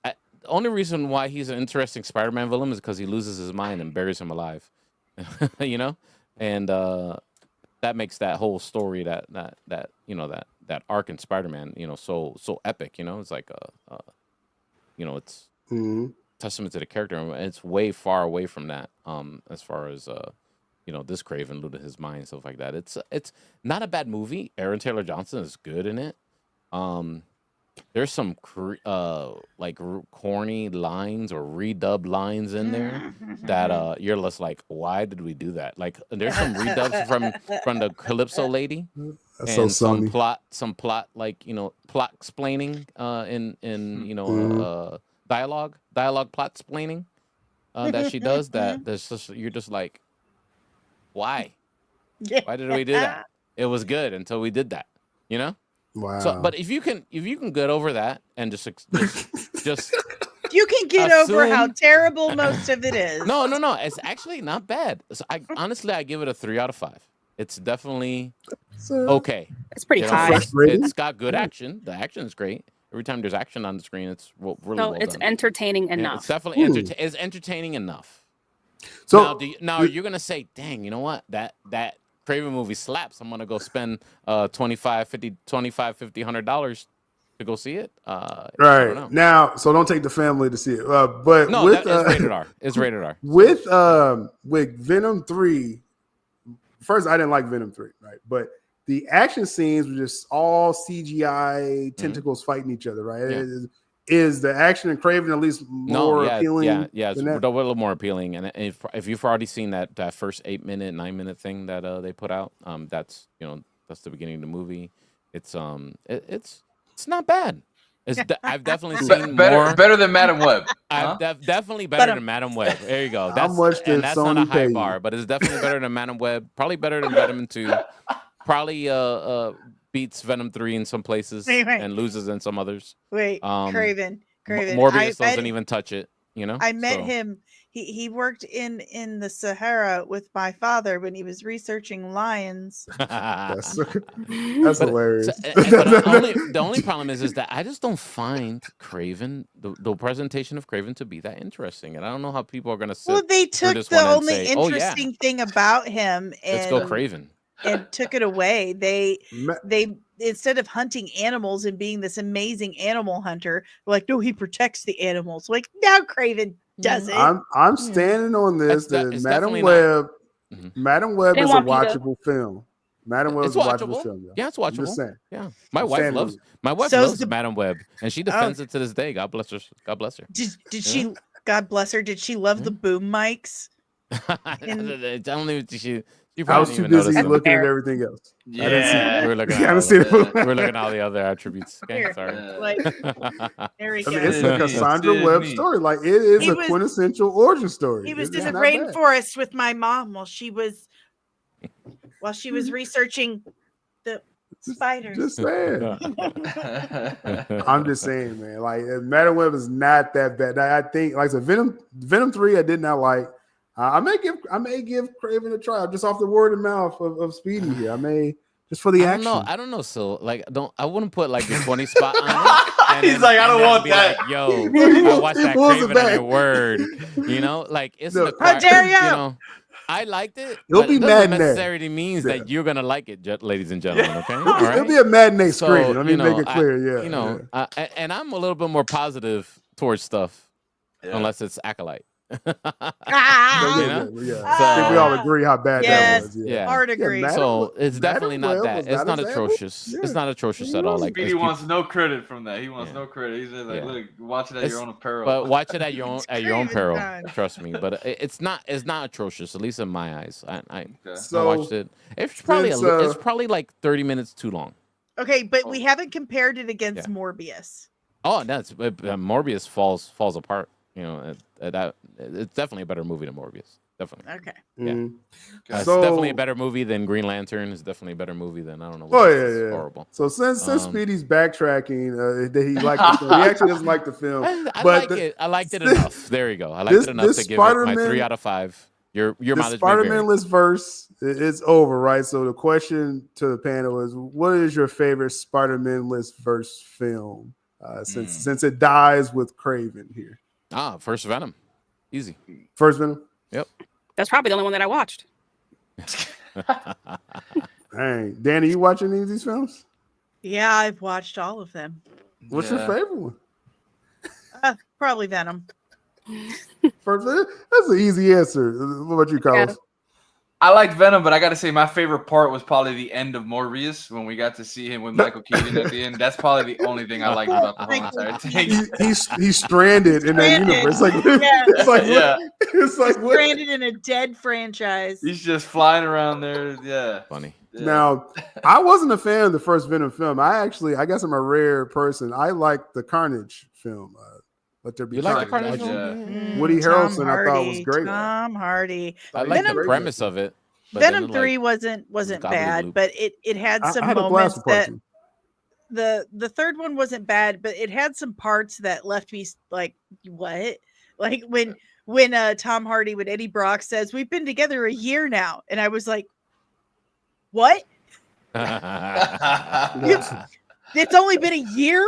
the only reason why he's an interesting Spider-Man villain is because he loses his mind and buries him alive, and that makes that whole story, that arc in Spider-Man, so epic. It's like it's Mhm. testament to the character, and it's way far away from that. As far as this Kraven losing his mind and stuff like that. It's not a bad movie. Aaron Taylor Johnson is good in it. There's some corny lines or redubbed lines in there that you're just like, why did we do that? Like, there's some redubs from the Calypso lady, That's and so Sony. some plot plot explaining dialogue plot explaining that she does. You're just like, why did we do that? It was good until we did that, Wow. So, but if you can get over that and just you can get over how assume- terrible most of it is. no, it's actually not bad. So I give it a 3 out of 5. It's definitely okay. It's pretty high. fresh rating? It's got good action. The action is great. Every time there's action on the screen, it's really So well it's done. entertaining Yeah, enough. it's definitely it's entertaining enoff. So Now you're gonna say, dang, you know what? That Kraven movie slaps. I'm gonna go spend $25, $100 to go see it. I don't right know. now, so don't take the family to see it. But No, with it's rated R. It's rated R. with Venom 3, first I didn't like Venom 3, right? But the action scenes were just all CGI tentacles fighting each other, right? Yeah. Is the action in Kraven at least more appealing? Yeah, it's than a that? little more appealing. And if you've already seen that first 8-minute, 9-minute thing that they put out, that's the beginning of the movie. It's not bad. I've definitely seen more. Better than Madam Web. Huh? Definitely better than Madam Web. There you go. How much did that's not a Sony high pay bar, you? but it's definitely better than Madam Web. Probably better than Venom 2. Probably beats Venom 3 in some places Wait. and loses in some others. Wait, Craven. Morbius doesn't even touch it. I met so. him. He worked in the Sahara with my father when he was researching lions. That's But hilarious. the only problem is that I just don't find Kraven, the presentation of Kraven, to be that interesting, and I don't know how people are gonna sit. Well, they through took this the one and only say, "Oh, yeah, interesting thing about him let's go Kraven." and took it away. They Ma- instead of hunting animals and being this amazing animal hunter, they're like, no, he protects the animals. Like, now Craven does it. I'm standing on this. That It's Madam definitely Web, Mhm. Madam Web They is a want PETA. watchable film. Madam Web It's is a watchable watchable. film. Yo. Yeah, it's I'm just watchable. saying. Yeah, my I'm wife standing loves So's the- Madam Web, and she defends it to this day. God bless her. God bless her. Did she? God bless her. Did she love the boom mics? I don't even. She I probably was didn't too even notice busy them. looking at everything else. I didn't see Yeah. We're looking I at haven't all seen the, it. we're looking at all the other attributes. Okay, Here, sorry. like, there we I go. mean, it's a Disney. Cassandra Disney. Webb story. Like it is He a was- quintessential origin story. He was It's in the not bad. rainforest with my mom while she was researching the spiders. Just saying. I'm just saying, man. Like Madam Web is not that bad. I think, like I said, Venom 3, I did not like. I may give Craven a try just off the word of mouth of Speedy here. I may just for the action. I don't know. So like, I wouldn't put like the 20 spot on it. And He's like, I don't want be that. Like, yo, I watched that What was Craven it on your back? word. Like it's No. an How acquired, dare you? I liked it. It'll But be it doesn't matinee. necessarily means Yeah. that you're gonna like it, ladies and gentlemen. Okay, all It'll right. be a matinee So, screening. Let me you know, make it clear. and I'm a little bit more positive towards stuff, Yeah. unless it's Acolyte. Ah, You know? I think we all Ah. agree how bad Yes. that was. Yeah. hard agree. Madam- So it's definitely not Madam that. was It's not not as bad. atrocious. Yeah. It's not atrocious at all. Like Speedy it's peop- wants no credit from that. He wants Yeah. no credit. He's just like, Yeah. look, watch it at It's- your own apparel. but watch it at your own Craven peril. time. Trust me. But it's not atrocious, at least in my eyes. I Okay. So watched it. It's probably since, it's probably like 30 minutes too long. Okay, but we haven't compared it against Morbius. Oh, that's Morbius falls apart. You know, it's definitely a better movie than Morbius. Definitely. Okay. Yeah. Mhm. It's So- definitely a better movie than Green Lantern. It's definitely a better movie than I don't know. Oh What yeah. horrible. So since Speedy's backtracking that he liked the film, he actually doesn't like the film. I But like it. I liked it enough. There you go. I liked this- it enough this to give it my Spider-Man- 3 out of 5. Your the mileage may Spider-Man vary. list verse is over, right? So the question to the panel is, what is your favorite Spider-Man list verse film? Since it dies with Craven here. First Venom. Easy. First Venom. Yep. That's probably the only one that I watched. Dang, Danny, you watching any of these films? Yeah, I've watched all of them. What's your favorite one? Probably Venom. First, that's an easy answer. What about you, Carlos? I liked Venom, but I got to say my favorite part was probably the end of Morbius when we got to see him with Michael Keaton at the end. That's probably the only thing I liked about the whole entire thing. He's stranded in that universe. Like, Yeah. it's like, Yeah. it's like what? Stranded in a dead franchise. He's just flying around there. Yeah. Funny. Yeah. Now, I wasn't a fan of the first Venom film. I guess I'm a rare person. I like the Carnage film. Let There Be You like the Carnage. Carnage film? Woody Tom Harrelson, I thought was great. Tom Hardy. I like the Venom- premise of it. but Venom then, 3 like, wasn't gobbledygook. bad, but it had some I had a blast moments with part that two. the third one wasn't bad, but it had some parts that left me like, what? Like when Tom Hardy, when Eddie Brock says, "We've been together a year now," and I was like, what? It's only been a year?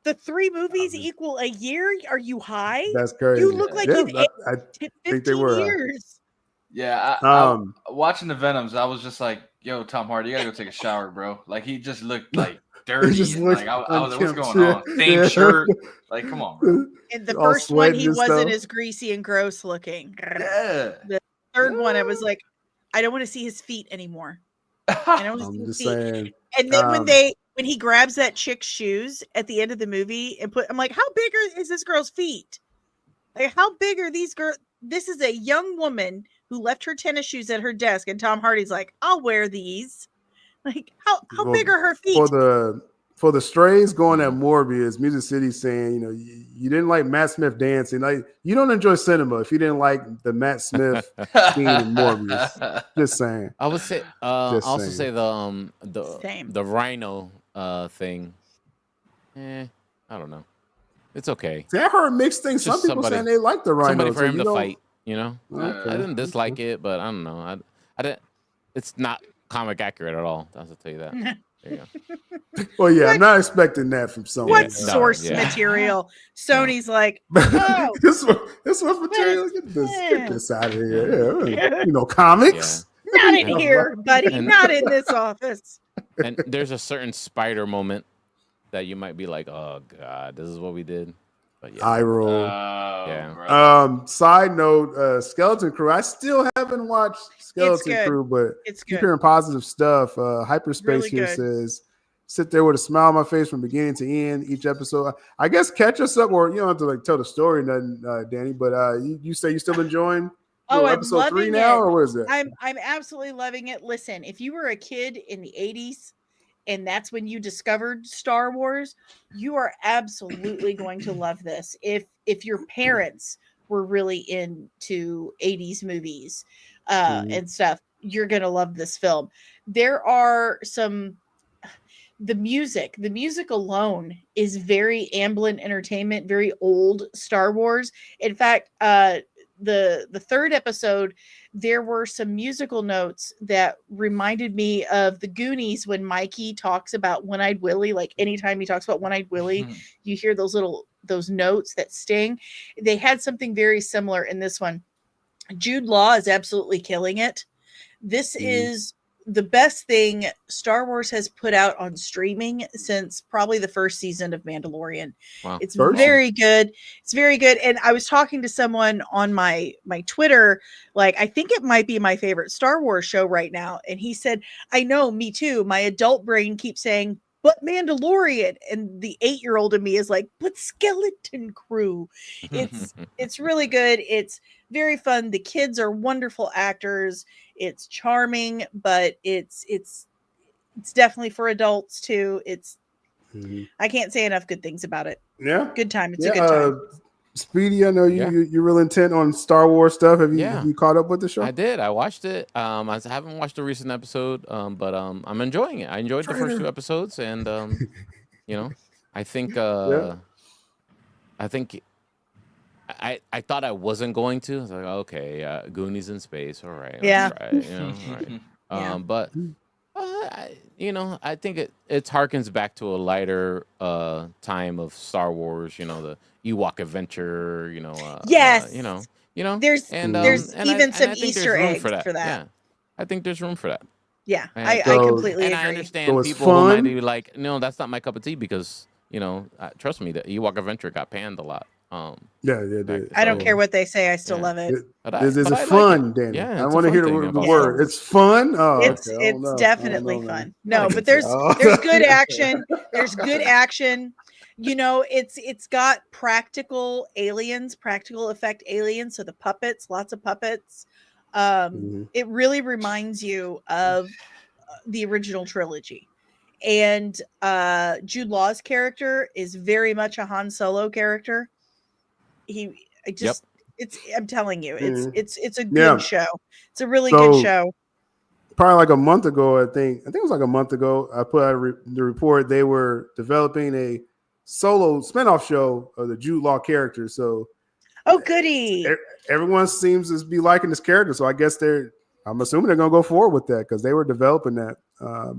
The 3 movies equal a year? Are you high? That's crazy. You look like you've I aged think they 15 were. years. Yeah, watching the Venoms, I was just like, "Yo, Tom Hardy, you gotta go take a shower, bro." Like he just looked like dirty. just And, looked like I was like, "What's unkempt, going on?" Same yeah. shirt. Like, come on, bro. In the All first one, sweaty he and wasn't stuff. as greasy and gross looking. Yeah. The third one, I was like, I don't want to see his feet anymore. I don't want to see I'm his just feet. saying. And then when he grabs that chick's shoes at the end of the movie and I'm like, how big is this girl's feet? Like, how big are these girls? This is a young woman who left her tennis shoes at her desk, and Tom Hardy's like, I'll wear these. Like, how big are her feet? For the strays going at Morbius, Music City saying, you didn't like Matt Smith dancing. Like, you don't enjoy cinema if you didn't like the Matt Smith scene in Morbius. Just saying. I would say also say the Rhino thing. I don't know. It's okay. See, I heard mixed things. Some Just people saying they like the Rhino. Somebody for so him you to don't- fight. I didn't dislike it, but I don't know. I didn't. It's not comic accurate at all. I'll tell you that. There you go. Well, yeah, I'm not expecting that from Sony. What No, source yeah. material? Sony's like, oh, this was material. Get this out of here. Yeah. Comics. not in here, buddy. And- Not in this office. And there's a certain spider moment that you might be like, "Oh God, this is what we did." But yeah, I roll. Yeah. Bro. Side note, Skeleton Crew. I still haven't watched Skeleton good. Crew, but It's keep good. hearing positive stuff. Hyperspace Really here good. says, sit there with a smile on my face from beginning to end each episode. I guess catch us up, or you don't have to tell the story, nothing, Danny. But you say you still enjoying Oh, I'm episode 3 loving now, it. or what is that? I'm absolutely loving it. Listen, if you were a kid in the 80s and that's when you discovered Star Wars, you are absolutely going to love this. If your parents were really into 80s movies and stuff, you're going to love this film. There are the music alone is very Amblin Entertainment, very old Star Wars. In fact, the third episode, there were some musical notes that reminded me of the Goonies when Mikey talks about One-Eyed Willie. Like anytime he talks about One-Eyed Willie, you hear those notes that sting. They had something very similar in this one. Jude Law is absolutely killing it. This is the best thing Star Wars has put out on streaming since probably the first season of Mandalorian. Wow. It's very good. It's very good. And I was talking to someone on my Twitter, like, I think it might be my favorite Star Wars show right now. And he said, I know, me too. My adult brain keeps saying, but Mandalorian. And the 8-year-old in me is like, but Skeleton Crew. It's really good. It's very fun. The kids are wonderful actors. It's charming, but it's definitely for adults too. It's I can't say enough good things about it. Yeah, good time. It's a good time. Speedy, I know you're real intent on Star Wars stuff. Have you caught up with the show? I did. I watched it. I haven't watched the recent episode, but I'm enjoying it. I enjoyed the first 2 episodes, and I think I thought I wasn't going to. I was like, okay, Goonies in space, all right, yeah, all right. But I think it harkens back to a lighter time of Star Wars. The Ewok adventure. Yes. There's even some Easter eggs for that. Yeah, I think there's room for that. Yeah, I completely agree. I understand people who might be like, no, that's not my cup of tea because trust me, the Ewok adventure got panned a lot. I don't care what they say. I still love it. Is it fun, like Danny? I want to hear the word. It's fun. Oh, it's definitely fun. No, but there's good action. There's good action. It's got practical effect aliens. So the puppets, lots of puppets. It really reminds you of the original trilogy. And Jude Law's character is very much a Han Solo character. I'm telling you, it's a good show. It's a really good show. Probably like a month ago, I think it was like a month ago, I put out the report they were developing a solo spinoff show of the Jude Law character. So, goody! Everyone seems to be liking this character, so I guess I'm assuming they're gonna go forward with that because they were developing that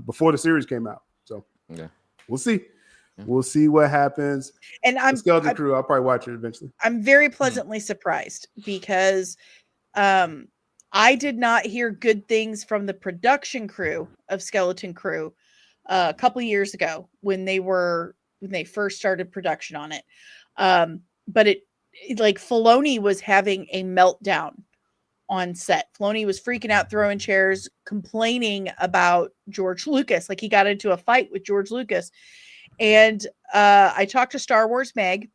before the series came out. So we'll see. We'll see what happens. And Skeleton Crew, I'll probably watch it eventually. I'm very pleasantly surprised because I did not hear good things from the production crew of Skeleton Crew a couple years ago when they first started production on it. But it like Filoni was having a meltdown on set. Filoni was freaking out, throwing chairs, complaining about George Lucas. Like he got into a fight with George Lucas. And I talked to Star Wars Mag,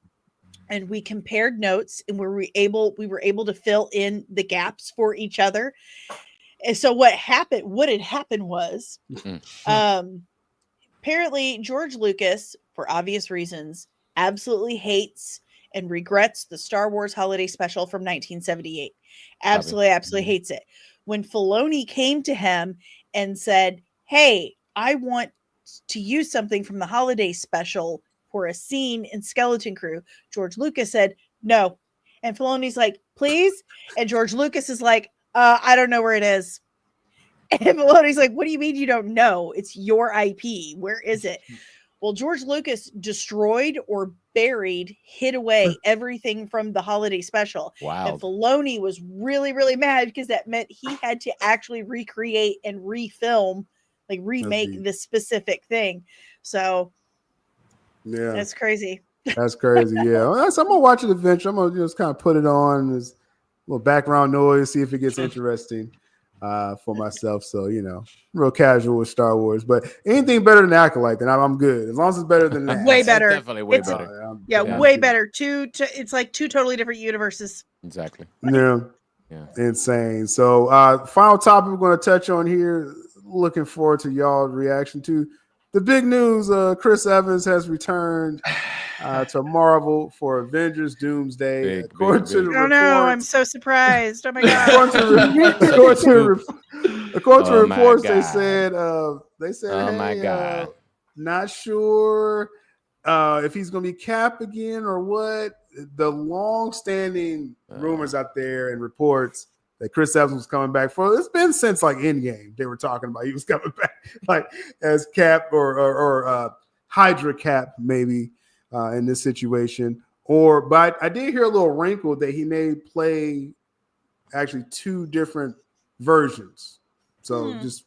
and we compared notes, and we were able to fill in the gaps for each other. And so what had happened was, apparently George Lucas, for obvious reasons, absolutely hates and regrets the Star Wars Holiday Special from 1978. Absolutely hates it. When Filoni came to him and said, "Hey, I want to use something from the holiday special for a scene in Skeleton Crew," George Lucas said no. And Filoni's like, "Please?" And George Lucas is like, "I don't know where it is." And Filoni's like, "What do you mean you don't know? It's your IP. Where is it?" Well, George Lucas destroyed or buried, hid away everything from the holiday special. Wow. And Filoni was really, really mad because that meant he had to actually recreate and refilm, like remake this specific thing. So that's crazy. That's crazy. Yeah. I'm gonna watch it eventually. I'm gonna just kind of put it on as a little background noise, see if it gets interesting for myself. So real casual with Star Wars, but anything better than Acolyte, then I'm good. As long as it's better than that. Way better. Definitely way better. Way better. It's like 2 totally different universes. Exactly. Yeah. Insane. So final topic we're going to touch on here. Looking forward to y'all's reaction to the big news. Chris Evans has returned to Marvel for Avengers Doomsday. According to the reports, no, I'm so surprised. Oh my god. According to reports, they said, oh hey, my god, not sure if he's going to be Cap again or what. The long-standing rumors out there and reports that Chris Evans was coming back for. It's been since like Endgame. They were talking about he was coming back like as Cap or Hydra Cap maybe in this situation. But I did hear a little wrinkle that he may play actually 2 different versions. So just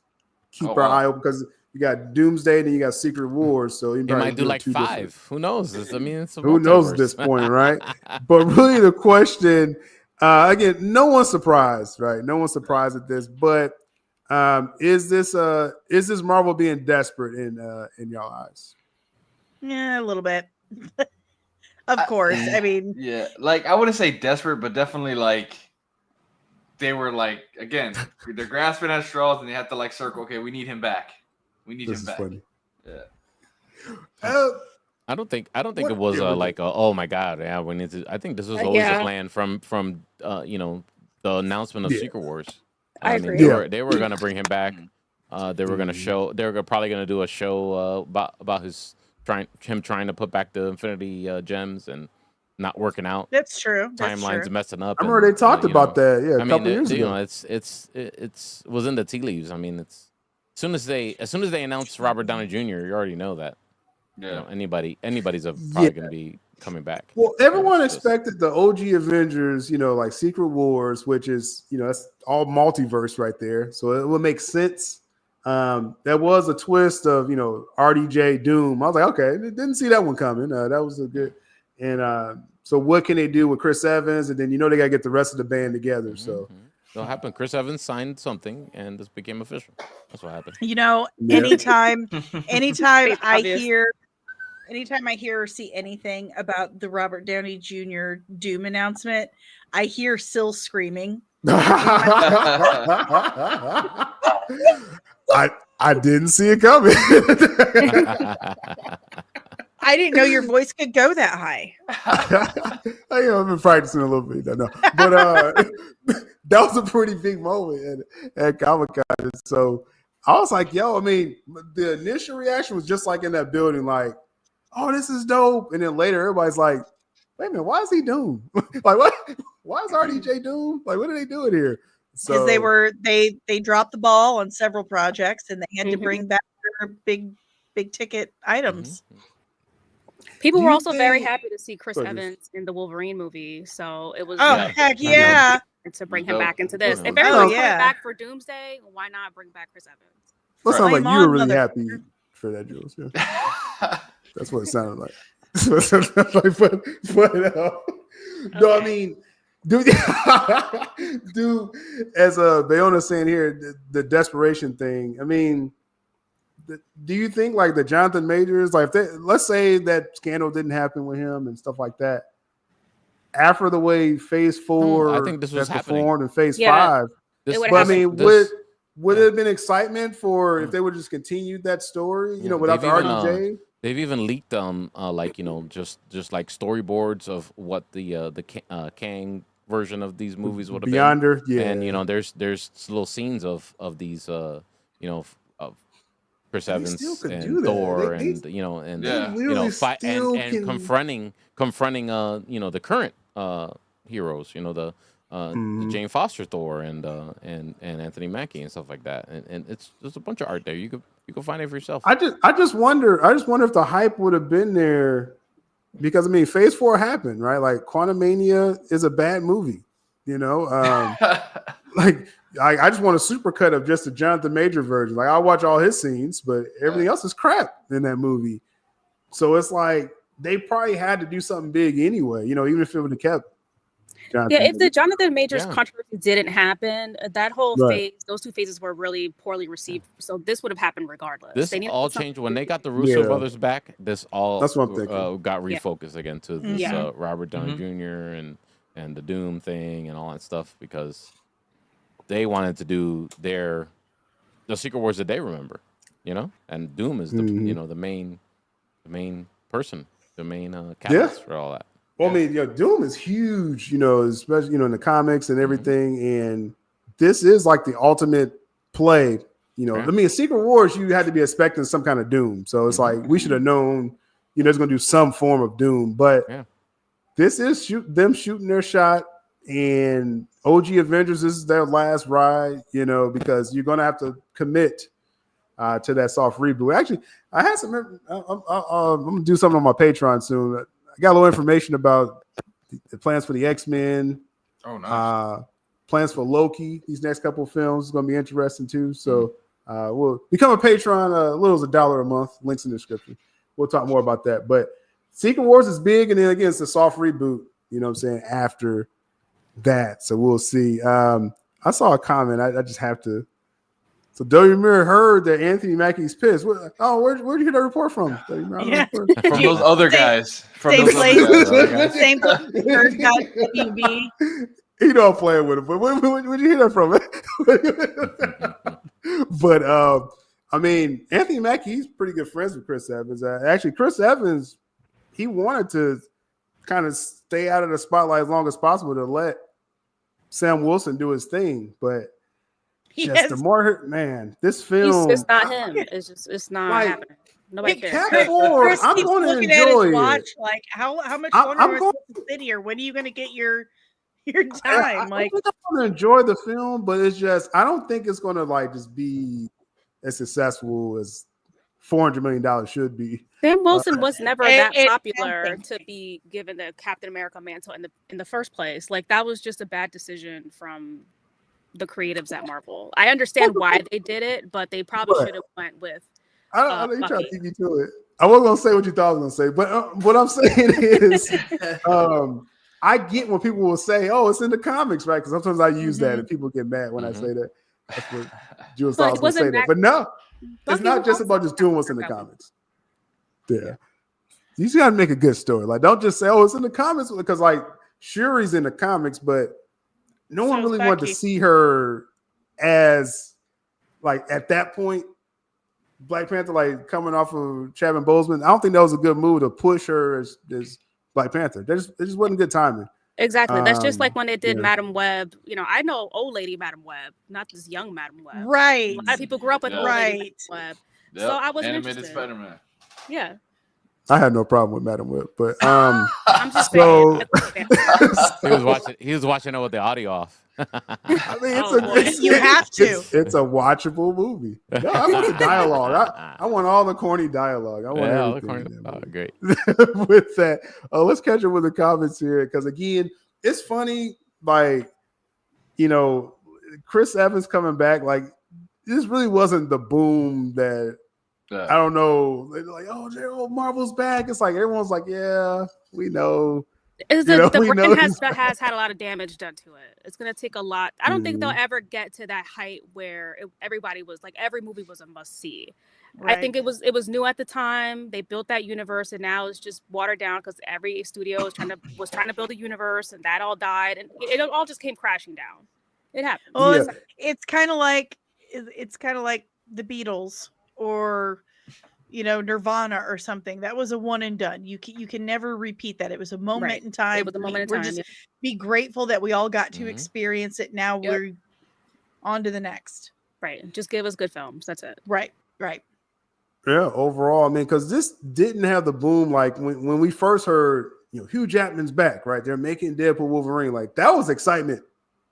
keep our wow. eye open because you got Doomsday and you got Secret Wars. So He might do like 5. Who knows? I mean, it's a who knows at this point, right? But really, the question again, no one's surprised, right? No one's surprised at this. But is this Marvel being desperate in y'all eyes? Yeah, a little bit. Of course. I mean, yeah, like I wouldn't say desperate, but definitely like they were like, again, they're grasping at straws and they have to like circle. Okay, we need him back. We need him back. Funny. Yeah. I don't think it was like oh my god, yeah, we need to. I think this was always a plan from the announcement of Secret Wars. I mean, agree. they were gonna bring him back. They were gonna show. They were probably gonna do a show about him trying to put back the Infinity Gems and not working out. that's true. That's Timelines true. messing up. I remember they talked about that. Yeah, a couple years ago. It's was in the tea leaves. I mean, it's as soon as they announce Robert Downey Jr., you already know that. Yeah. Anybody's probably going to be coming back. Well, everyone expected the OG Avengers, like Secret Wars, which is, that's all multiverse right there. So it would make sense. There was a twist of, RDJ Doom. I was like, okay, didn't see that one coming. That was a good. And so what can they do with Chris Evans? And then, they got to get the rest of the band together. So what happened? Chris Evans signed something and this became official. That's what happened. Anytime I hear or see anything about the Robert Downey Jr. Doom announcement, I hear Syl screaming. I didn't see it coming. I didn't know your voice could go that high. I've been practicing a little bit. No. But that was a pretty big moment at Comic-Con. So I was like, yo, I mean, the initial reaction was just like in that building, like, oh, this is dope. And then later, everybody's like, wait a minute, why is he Doom? Like, what? Why is RDJ Doom? Like, what are they doing here? Because they dropped the ball on several projects and they had to bring back their big ticket items. People were also very happy to see Chris Evans in the Wolverine movie, so it was heck yeah, to bring him back into this. If everyone's coming back for Doomsday, why not bring back Chris Evans? Well, it sounds like you were really happy for that, Jules. Yeah. That's what it sounded like. No, I mean, dude, as Bayona's saying here, the desperation thing. I mean, do you think like the Jonathan Majors, like let's say that scandal didn't happen with him and stuff like that, after the way Phase 4 I think this was performed in Phase 5? Would it have been excitement for if they would just continue that story, without the RDJ? They've even leaked just like storyboards of what the Kang version of these movies would have Beyonder, been. And there's little scenes of these of Chris Evans and Thor and confronting the current heroes, the Jane Foster Thor and Anthony Mackie and stuff like that. And there's a bunch of art there. You can find it for yourself. I just wonder if the hype would have been there, because I mean Phase 4 happened, right? Like Quantumania is a bad movie, like I just want a supercut of just the Jonathan Major version. Like I'll watch all his scenes, but everything else is crap in that movie. So it's like they probably had to do something big anyway, even if it would have kept Jonathan if the Jonathan Majors controversy didn't happen, that whole phase, those 2 phases were really poorly received. So this would have happened regardless. This all changed when they got the Russo brothers back. That's what I'm thinking. Got refocused again to this Robert Downey Jr. and the Doom thing and all that stuff, because they wanted to do the Secret Wars that they remember, and Doom is the the main person, the main catalyst for all that. Well, I mean, Doom is huge, especially in the comics and everything, and this is like the ultimate play. I mean, Secret Wars, you had to be expecting some kind of Doom, so it's like we should have known, it's going to do some form of Doom, but this is them shooting their shot. And OG Avengers, this is their last ride, because you're going to have to commit to that soft reboot. Actually, I had some. I'm going to do something on my Patreon soon. I got a little information about the plans for the X-Men. Oh, nice. plans for Loki. These next couple of films is going to be interesting too. So we'll become a patron. Little as $1 a month. Links in the description. We'll talk more about that. But Secret Wars is big, and then again, it's a soft reboot. You know what I'm saying? After that, so we'll see. I saw a comment. I just have to. So W. Mirror heard that Anthony Mackie's pissed. Where'd you hear that report from? Yeah. From those other guys. Same place. Same place. Heard about WB. You know I'm playing with him, but where'd you hear that from? But I mean, Anthony Mackie, he's pretty good friends with Chris Evans. Actually, Chris Evans, he wanted to kind of stay out of the spotlight as long as possible to let Sam Wilson do his thing, but yes, the more this film, it's not him. It's not happening. Nobody cares. Chris I'm keeps going to looking at enjoy his watch, it. like how much longer am I supposed to sit here? When are you going to get your time? I think I'm going to enjoy the film, but it's just I don't think it's going to like just be as successful as $400 million should be. Sam Wilson was never that popular to be given the Captain America mantle in the first place. Like that was just a bad decision from the creatives at Marvel. I understand why they did it, but they probably should have went with. I know you trying to keep me to it. I wasn't going to say what you thought I was going to say, but what I'm saying is, I get when people will say, "Oh, it's in the comics," right? Because sometimes I use that, and people get mad when I say that. That's what Jules thought I was going to say that, but no, it's not just about just doing what's in the comics. Yeah, you just got to make a good story. Like, don't just say, "Oh, it's in the comics," because like Shuri's in the comics, but no one really wanted to see her as like at that point. Black Panther, like coming off of Chadwick Boseman, I don't think that was a good move to push her as Black Panther. It just wasn't good timing. Exactly. That's just like when they did Madam Web. You know, I know old lady Madam Web, not this young Madam Web. Right. A lot of people grew up with old lady Madam Web. Yep. So I wasn't Animated interested. Spider-Man. Yeah. I had no problem with Madam Web, but I'm just so he was watching it with the audio off. I mean, you have to. It's a watchable movie. No, I want the dialogue. I want all the corny dialogue. I want everything. Great. With that, let's catch up with the comments here because again, it's funny. Like, you know, Chris Evans coming back. Like, this really wasn't the boom that. I don't know. They're like, oh, Marvel's back. It's like everyone's like, yeah, we know. The brand has had a lot of damage done to it. It's going to take a lot. I don't think they'll ever get to that height where everybody was like, every movie was a must see. Right. I think it was new at the time. They built that universe, and now it's just watered down because every studio was trying to build a universe, and that all died, and it all just came crashing down. It happened. Well, it's kind of like the Beatles. Or, you know, Nirvana or something. That was a one and done. You can never repeat that. It was a moment in time. It was a moment in time. Just be grateful that we all got to experience it. Now we're on to the next. Right. Just give us good films. That's it. Right. Yeah, overall, I mean, because this didn't have the boom like when we first heard, you know, Hugh Jackman's back, right? They're making Deadpool Wolverine. Like, that was excitement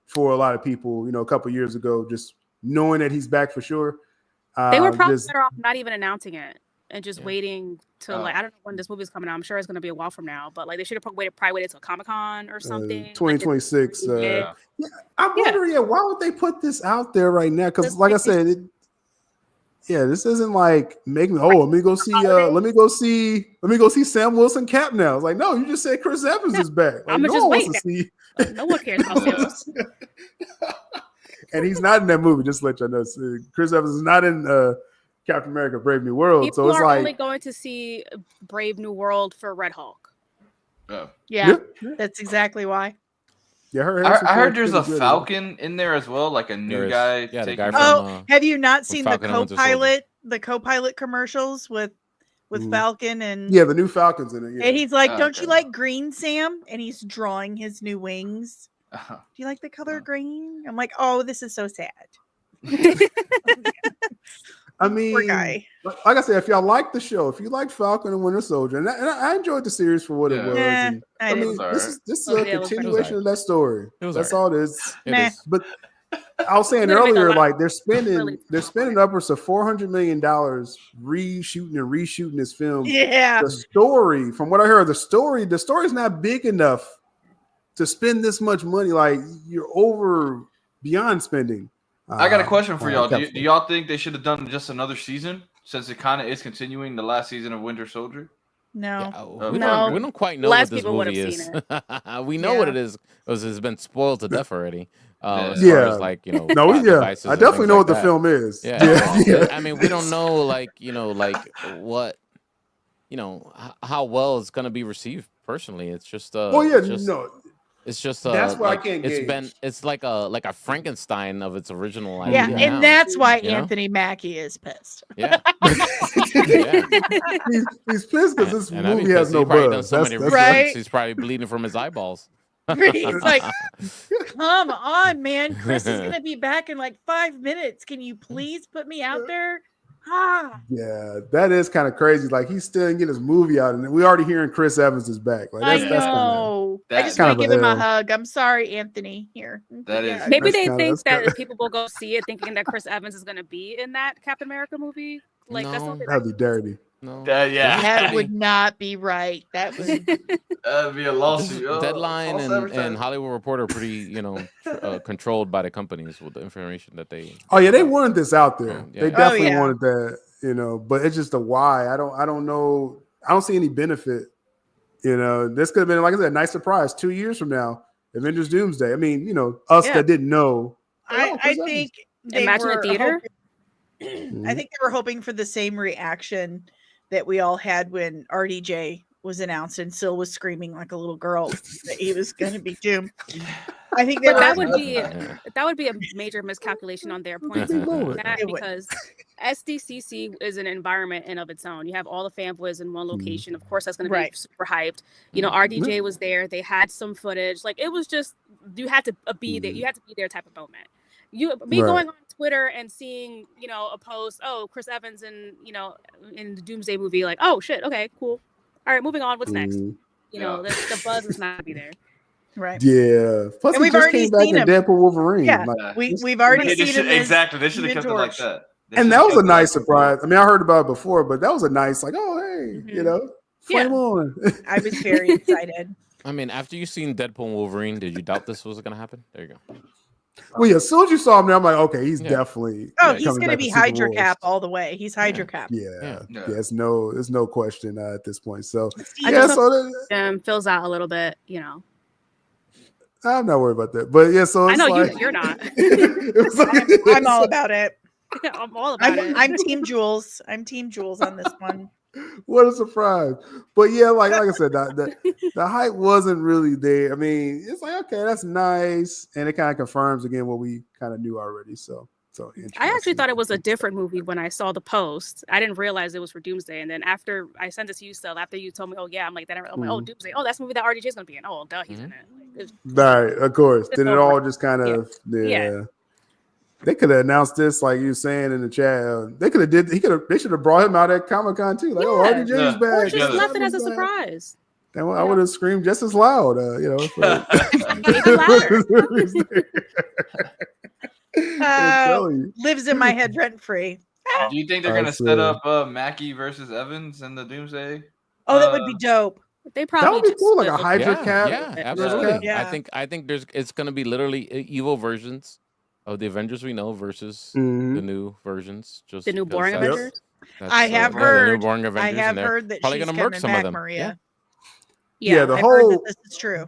for a lot of people, you know, a couple of years ago, just knowing that he's back for sure. They were probably better off not even announcing it and just waiting till like, I don't know when this movie's coming out. I'm sure it's going to be a while from now, but like they should have probably waited till Comic-Con or something. 2026. I'm wondering, why would they put this out there right now? Because like I said, this isn't like making. Let me go see Sam Wilson Cap now. It's like, no, you just said Chris Evans is back. Like, I'm just waiting. No one cares about Sam. And he's not in that movie. Just to let you know, Chris Evans is not in Captain America: Brave New World. People are only going to see Brave New World for Red Hulk. Oh. Yeah, that's exactly why. Yeah, I heard there's a Falcon in there as well, like a new guy. Yeah, the guy from. Have you not seen the co-pilot commercials with Falcon and? Yeah, the new Falcon's in it. Yeah. And he's like, "Don't you like green, Sam?" And he's drawing his new wings. Do you like the color green? I'm like, oh, this is so sad. I mean, poor guy. Like I said, if y'all like the show, if you like Falcon and Winter Soldier, and I enjoyed the series for what it was. And, I mean, this is a continuation of that story. That's all it is. But I was saying earlier, like they're spending upwards of $400 million reshooting this film. Yeah. The story, from what I heard, the story's not big enough to spend this much money, like you're over beyond spending. I got a question for y'all. Do Cavill. y'all think they should have done just another season since it kind of is continuing the last season of Winter Soldier? No. We No. don't quite know Less what this people would have movie seen is. We know what it is because it's been spoiled to death already. As far Yeah. as like No, devices I and definitely things know like what the that. film is. Yeah. I mean, we don't know like what how well it's gonna be received. Personally, it's just it's just that's why like, I can't gauge. it's like a Frankenstein of its original Yeah, idea. and now, that's why you know? Anthony Mackie is pissed. Yeah. He's pissed because this And I mean, movie has 'cause no he's probably done buzz. so many That's reshoots, right. he's probably bleeding from his eyeballs. He's like, come on, man. Chris is going to be back in like 5 minutes. Can you please put me out there? Yeah, that is kind of crazy. Like he's still getting his movie out, and we already hearing Chris Evans is back. Like I that's know. I just kind want to of give him a L. hug. I'm sorry, Anthony. Here. That is- Maybe That's they kinda- think that's kinda- that people will go see it thinking that Chris Evans is going to be in that Captain America movie. Like that's No. what That'd be dirty. No. That would not be right. That would. That'd be a lawsuit. Deadline false and advertising. Hollywood Reporter are pretty, controlled by the companies with the information that they. Oh yeah, they wanted this out there. Yeah. They definitely yeah. wanted that, but it's just the why. I don't know. I don't see any benefit. This could have been, like I said, a nice surprise 2 years from now. Avengers Doomsday. I mean, us that didn't know. I think they Imagine a were theater. I think they were hoping for the same reaction that we all had when RDJ was announced and Syl was screaming like a little girl that he was going to be Doom. I think But that would be a major miscalculation on their point because SDCC is an environment in of its own. You have all the fanboys in one location. Of course, that's going to be super hyped. RDJ was there. They had some footage. Like it was just you had to be there. You had to be there type of moment. Going on Twitter and seeing a post. Oh, Chris Evans in the Doomsday movie. Like oh shit. Okay, cool. All right, moving on. What's next? The buzz is not to be there. Right. Yeah. Plus, and we've already seen him. Deadpool Wolverine. Yeah. We've already seen him. Exactly. They should have kept it like that. And that was a nice surprise. I mean, I heard about it before, but that was a nice, like, oh, hey, flame on. I was very excited. I mean, after you seen Deadpool and Wolverine, did you doubt this was going to happen? There you go. Well, yeah, as soon as you saw him there, I'm like, okay, he's definitely. Oh, he's going to be Hydra Cap all the way. He's Hydra Cap. Yeah. There's no question at this point. So, fills out a little bit, I'm not worried about that, but yeah. So I know like, you're not. I'm all about it. I'm all about it. I'm Team Jules. I'm Team Jules on this one. What a surprise! But yeah, like I said, the hype wasn't really there. I mean, it's like okay, that's nice, and it kind of confirms again what we kind of knew already. So I actually thought it was a different movie when I saw the post. I didn't realize it was for Doomsday, and then after I sent it to you, Sel, after you told me, oh yeah, I'm like, oh Doomsday, oh that's the movie that RDJ is gonna be in. Oh, duh, he's in it. Right, of course. Then it all just kind of They could have announced this, like you were saying in the chat. They should have brought him out at Comic-Con too. Like, RDJ's back. Or just left it as a surprise. And I would have screamed just as loud, Lives in my head rent free. Do you think they're gonna set up Mackie versus Evans in the Doomsday? Oh, that would be dope. They probably that would be cool, like a Hydra cap. Yeah, absolutely. Yeah. I think it's gonna be literally evil versions of the Avengers we know versus the new versions. Just the new boring Avengers. I have heard. The new boring Avengers, I have heard that probably she's gonna murk coming some back, of them. Maria. Yeah, the I've whole. Heard that this is true.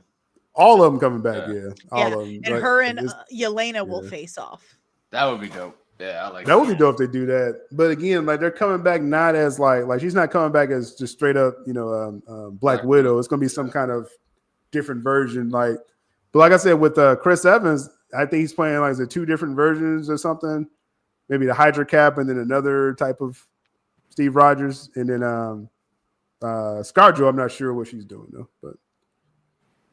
All of them coming back. All of them. And her and Yelena will face off. That would be dope. Yeah, I like that. Would be dope if they do that. But again, like they're coming back not as like she's not coming back as just straight up, Black Widow. It's gonna be some kind of different version. But like I said, with Chris Evans, I think he's playing like the two different versions or something. Maybe the Hydra Cap and then another type of Steve Rogers, and then ScarJo. I'm not sure what she's doing though, but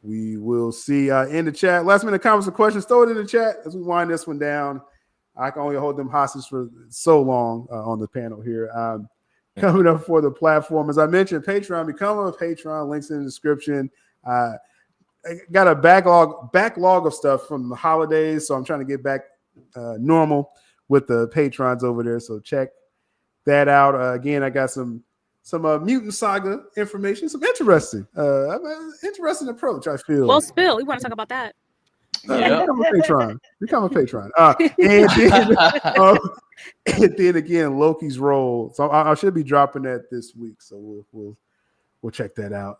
we will see in the chat. Last minute comments or questions, throw it in the chat as we wind this one down. I can only hold them hostage for so long on the panel here. Coming up for the platform, as I mentioned, Patreon. Become a Patreon. Links in the description. I got a backlog of stuff from the holidays, so I'm trying to get back normal with the patrons over there. So check that out. Again, I got some Mutant Saga information. Some interesting approach. I feel. Well, spill. We want to talk about that. Become a patron. And then again, Loki's role. So I should be dropping that this week. So we'll check that out.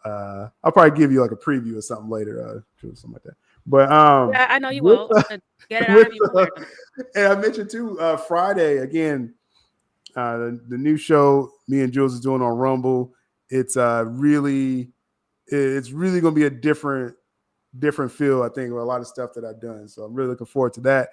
I'll probably give you like a preview or something later, something like that. But yeah, I know you will. Get it out of you. And I mentioned too, Friday again, the new show me and Jules is doing on Rumble. It's really going to be a different feel, I think, with a lot of stuff that I've done. So I'm really looking forward to that.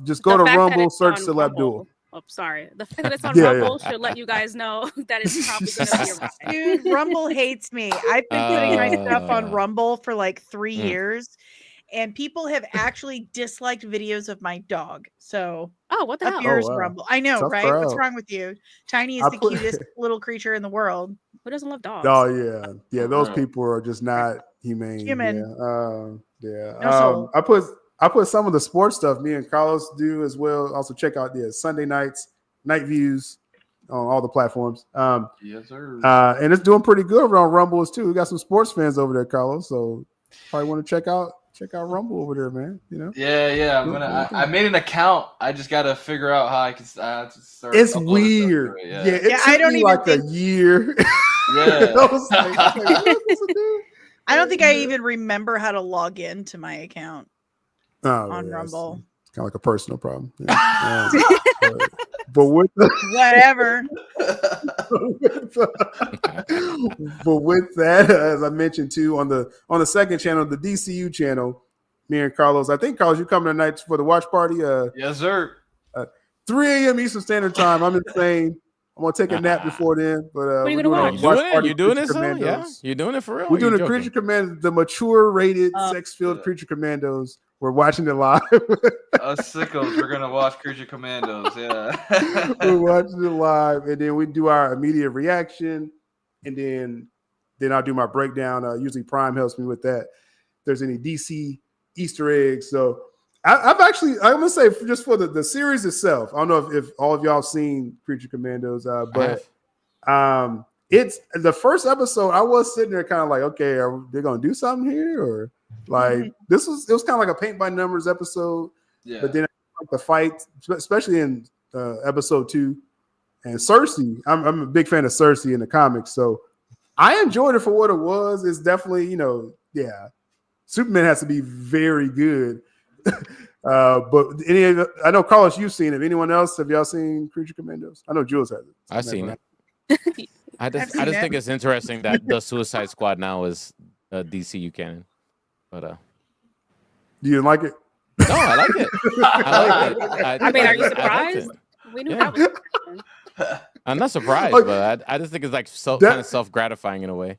Just go to Rumble, search Still Abdul. Oh, sorry. The fact that it's on Rumble should let you guys know that it's probably going to be a ride. Dude, Rumble hates me. I've been putting my stuff on Rumble for like 3 years, and people have actually disliked videos of my dog. So, what the hell? Yours, Rumble. I know, Tough right? crowd. What's wrong with you? Tiny is the cutest little creature in the world. Who doesn't love dogs? Oh yeah. Those people are just not humane. No soul. I put some of the sports stuff me and Carlos do as well. Also check out the Sunday nights, night views on all the platforms. Yes, sir. And it's doing pretty good over on Rumble too. We got some sports fans over there, Carlos. So probably want to check out Rumble over there, man. You know? Yeah. I made an account. I just got to figure out how I can start. It's weird. It took me like a year. Yeah. I don't think I even remember how to log into my account on Rumble. It's kind of like a personal problem. Yeah. But with whatever. But with that, as I mentioned too, on the second channel, the DCU channel, me and Carlos. I think Carlos, you coming tonight for the watch party? Yes, sir. 3 a.m. Eastern Standard Time. I'm insane. I'm gonna take a nap before then. But what are you gonna watch? You doing it? Yeah, you're doing it for real. We're doing the Creature Commandos, the mature rated sex-filled Creature Commandos. We're watching it live. Us sickos, we're gonna watch Creature Commandos. Yeah, we're watching it live, and then we do our immediate reaction, and then I'll do my breakdown. Usually Prime helps me with that. If there's any DC Easter eggs, so I'm gonna say just for the series itself. I don't know if all of y'all seen Creature Commandos, but it's the first episode. I was sitting there kind of like, okay, are they gonna do something here, or like it was kind of like a paint by numbers episode. Yeah. But then like the fight, especially in episode 2, and Cersei. I'm a big fan of Cersei in the comics, so I enjoyed it for what it was. It's definitely Superman has to be very good. But I know Carlos, you've seen it. Anyone else? Have y'all seen Creature Commandos? I know Jules has it. I've seen it. I just think it's interesting that the Suicide Squad now is DCU canon. But do you like it? No, I like it. I mean, are you surprised? We knew that was I'm not surprised, but I just think it's like kind of self-gratifying in a way.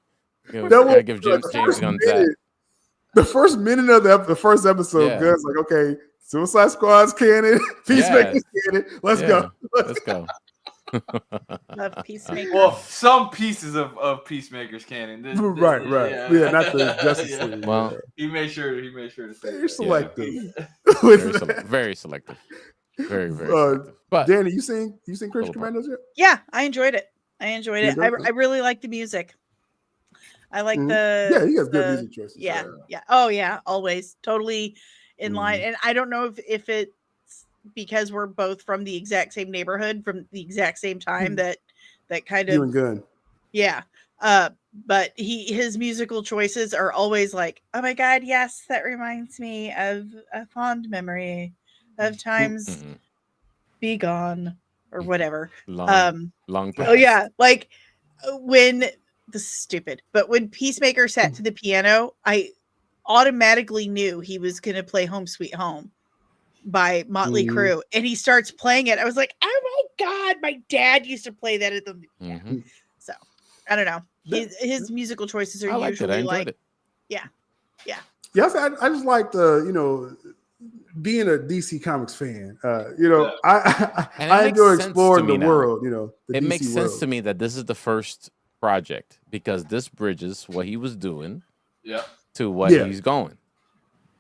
I give James Gunn that. The first minute of the first episode, Gunn's like, okay, Suicide Squad's canon, Peacemaker's canon. Let's go. Let's go. Love Peacemaker. Well, some pieces of Peacemaker's canon. Right. Yeah, not the Justice League. Well, he made sure to say very selective. Very selective. Very selective. But Danny, you seen Creature Commandos yet? Yeah, I enjoyed it. I really like the music. I like he has good music choices. Yeah. Oh yeah, always totally in line. And I don't know if it's because we're both from the exact same neighborhood from the exact same time that kind of you and Gunn. Yeah. But his musical choices are always like, oh my God, yes, that reminds me of a fond memory of times be gone or whatever. Long oh yeah, like when when Peacemaker sat to the piano, I automatically knew he was going to play Home Sweet Home by Motley Crue, and he starts playing it. I was like, oh my God, my dad used to play that at the piano. So I don't know. His musical choices are usually like, yeah. Yes, I just like being a DC Comics fan. I enjoy exploring the world. It DC makes sense world. to me that this is the first project because this bridges what he was doing to what he's going.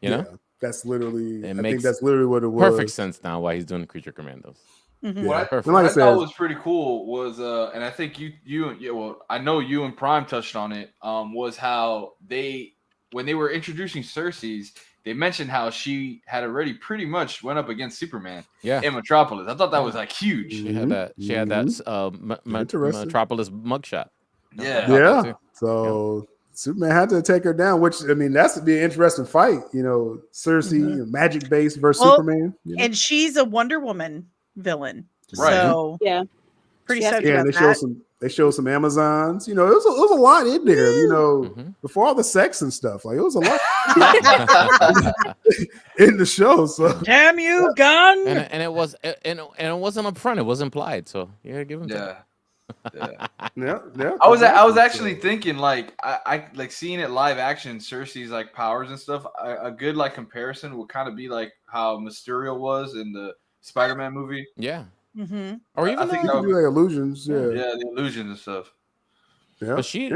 You know, that's literally. I think that's literally what it was. Perfect sense now why he's doing Creature Commandos. Mhm. What And I like I thought said, was pretty cool was, and I think I know you and Prime touched on it. Was how when they were introducing Cersei's, they mentioned how she had already pretty much went up against Superman in Metropolis. I thought that was like huge. She had that. She had that. Interesting. Metropolis mugshot. Yeah. Yeah. So Superman had to take her down, which I mean, that's to be an interesting fight. You know, Cersei, magic base versus Superman. You know? And she's a Wonder Woman villain, Right. so Yeah. pretty She has stoked to- Yeah, about and they showed some Amazons. You know, it was a lot in there. You know, before all the sex and stuff, like it was a lot in the show. So Damn you, Gunn! And it wasn't up front. It was implied. So yeah, give him that. Yeah. yeah. I was actually thinking like I like seeing it live action, Cersei's like powers and stuff. A good like comparison would kind of be like how Mysterio was in the Spider-Man movie. Yeah. Mm-hmm. Or I even think You can do like illusions. Yeah. the illusions and stuff. Yeah. But she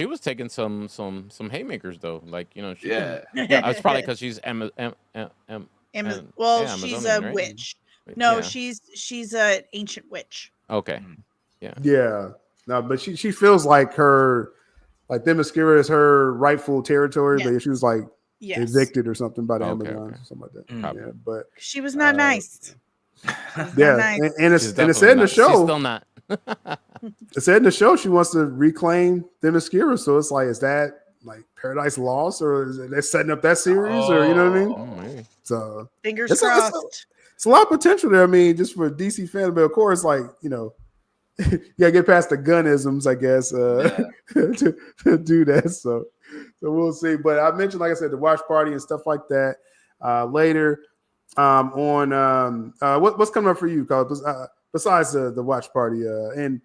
was taking some haymakers though. Like you know. It's probably because she's Well, she's a right? witch. No, Yeah. she's an ancient witch. Okay. Yeah. No, but she feels like her, like Themyscira is her rightful territory, but she was like evicted or something by the Amazons or something like that. Yeah, but she was not nice. And it said in the show. She's still not. It said in the show she wants to reclaim Themyscira. So it's like, is that like Paradise Lost, or is they setting up that series, or you know what I mean? So Fingers it's crossed. It's a lot of potential there. I mean, just for DC fans, but of course, like you know, you gotta get past the Gunnisms, I guess, to do that. So we'll see. But I mentioned, like I said, the watch party and stuff like that later. What's coming up for you, Carl? Besides the watch party and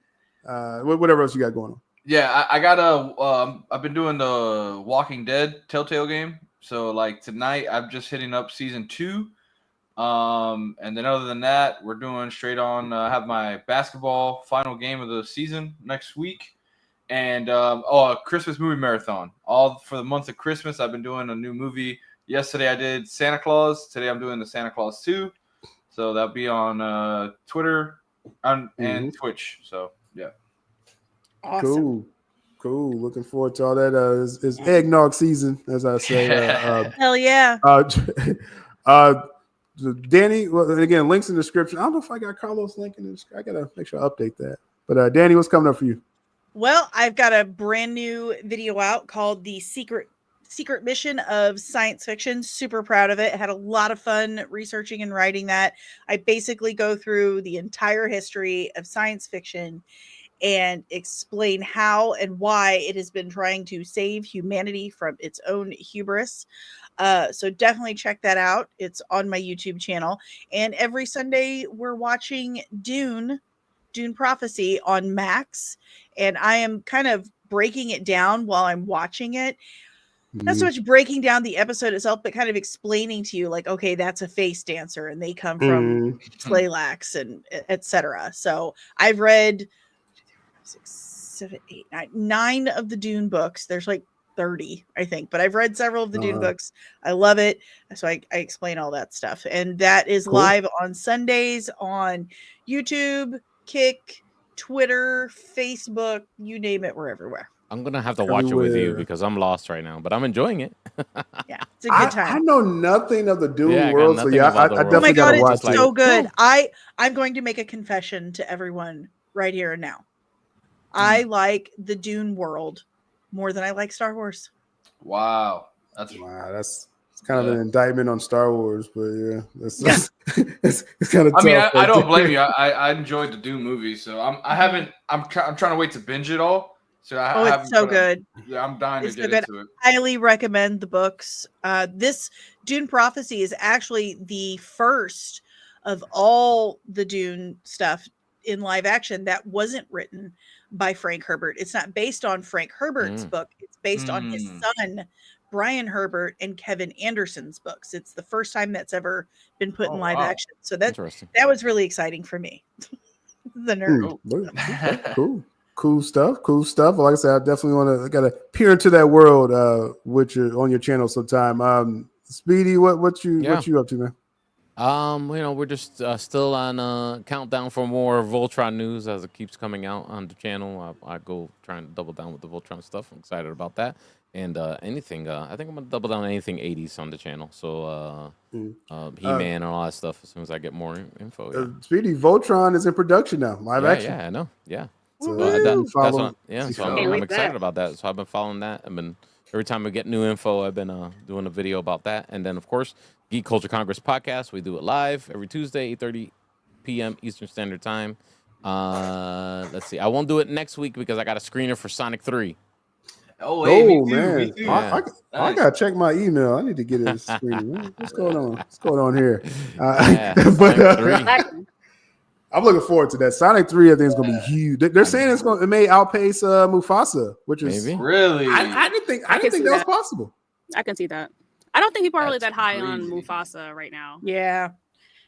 whatever else you got going on. Yeah, I got I've been doing the Walking Dead Telltale game. So like tonight, I'm just hitting up season 2. And then other than that, we're doing straight on. Have my basketball final game of the season next week, and a Christmas movie marathon. All for the month of Christmas. I've been doing a new movie. Yesterday I did Santa Claus. Today I'm doing the Santa Claus 2. So that'll be on Twitter and Twitch. So yeah. Awesome. Cool. Looking forward to all that. It's eggnog season, as I say. Hell yeah. Danny, well, again, links in the description. I don't know if I got Carlos' link in the description. I gotta make sure I update that. But Danny, what's coming up for you? Well, I've got a brand new video out called The Secret Mission of Science Fiction. Super proud of it. Had a lot of fun researching and writing that. I basically go through the entire history of science fiction and explain how and why it has been trying to save humanity from its own hubris. So definitely check that out. It's on my YouTube channel. And every Sunday we're watching Dune Prophecy on Max. And I am kind of breaking it down while I'm watching it. Not so much breaking down the episode itself, but kind of explaining to you, like, okay, that's a face dancer, and they come from Tleilax and etc. So I've read 6, 7, 8, 9 of the Dune books. There's like 30, I think, but I've read several of the Dune books. I love it. So I explain all that stuff. And that is live on Sundays on YouTube, Kick, Twitter, Facebook, you name it, we're everywhere. I'm gonna have to watch it with you because I'm lost right now, but I'm enjoying it. Yeah, it's a good time. I know nothing of the Dune world, so yeah, I definitely gotta watch it. It's so good. I'm going to make a confession to everyone right here and now. I like the Dune world more than I like Star Wars. Wow, that's kind of an indictment on Star Wars, but yeah, it's kind of. I mean, I don't blame you. I enjoyed the Dune movie, so I'm trying to wait to binge it all. So it's so good. Yeah, I'm dying to get into it. Highly recommend the books. This Dune Prophecy is actually the first of all the Dune stuff in live action that wasn't written by Frank Herbert. It's not based on Frank Herbert's book. It's based on his son, Brian Herbert, and Kevin Anderson's books. It's the first time that's ever been put in live action. So that was really exciting for me. The nerd. Cool stuff. Like I said, I definitely gotta peer into that world, which is on your channel sometime. Speedy, what you up to, man? We're just still on countdown for more Voltron news as it keeps coming out on the channel. I go trying to double down with the Voltron stuff. I'm excited about that. And anything, I think I'm gonna double down on anything 80s on the channel. So He-Man and all that stuff as soon as I get more info. Yeah. Speedy, Voltron is in production now, live action. Yeah, I know. Yeah. So, so I'm excited about that. So I've been following that. Every time we get new info, I've been doing a video about that. And then, of course, Geek Culture Congress podcast. We do it live every Tuesday, 8:30 p.m. Eastern Standard Time. Let's see. I won't do it next week because I got a screener for Sonic 3. Oh, hey, me too, man. me too. I gotta check my email. I need to get it screen. What's going on? What's going on here? I'm looking forward to that. Sonic 3, I think is gonna be huge. They're saying it may outpace Mufasa, which is maybe. Really. I didn't think that was possible. I can see that. I don't think people are really that high on Mufasa right now. Yeah.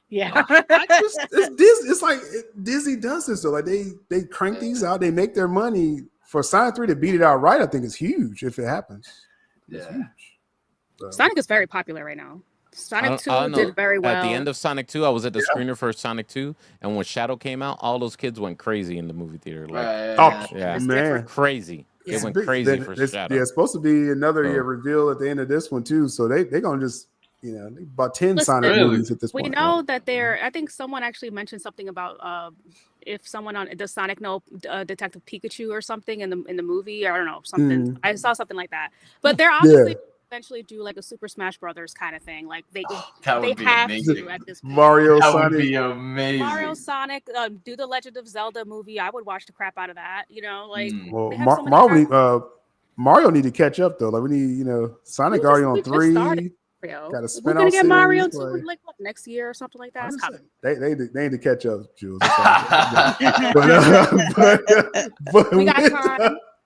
It's like Disney does this though. Like they crank these out, they make their money. For Sonic 3 to beat it outright, I think is huge if it happens. It's huge. So. Sonic is very popular right now. Sonic 2 did very well. At the end of Sonic 2, I was at the screener for Sonic 2, and when Shadow came out, all those kids went crazy in the movie theater. Man, crazy. They went crazy for Shadow. Yeah, it's supposed to be another reveal at the end of this one too. So they're gonna just about 10 Sonic movies at this point. We know that I think someone actually mentioned something about if someone does Sonic know Detective Pikachu or something in the movie, or I don't know, something. I saw something like that. But they're obviously eventually do like a Super Smash Brothers kind of thing. Like they have amazing. to at this point. Mario that Sonic would be amazing. Mario Sonic, do the Legend of Zelda movie. I would watch the crap out of that. Mario need to catch up though. Like we need, Sonic already on 3. Got to spin We're gonna out get Mario series, to like next year or something like that. They need to catch up, Jules. We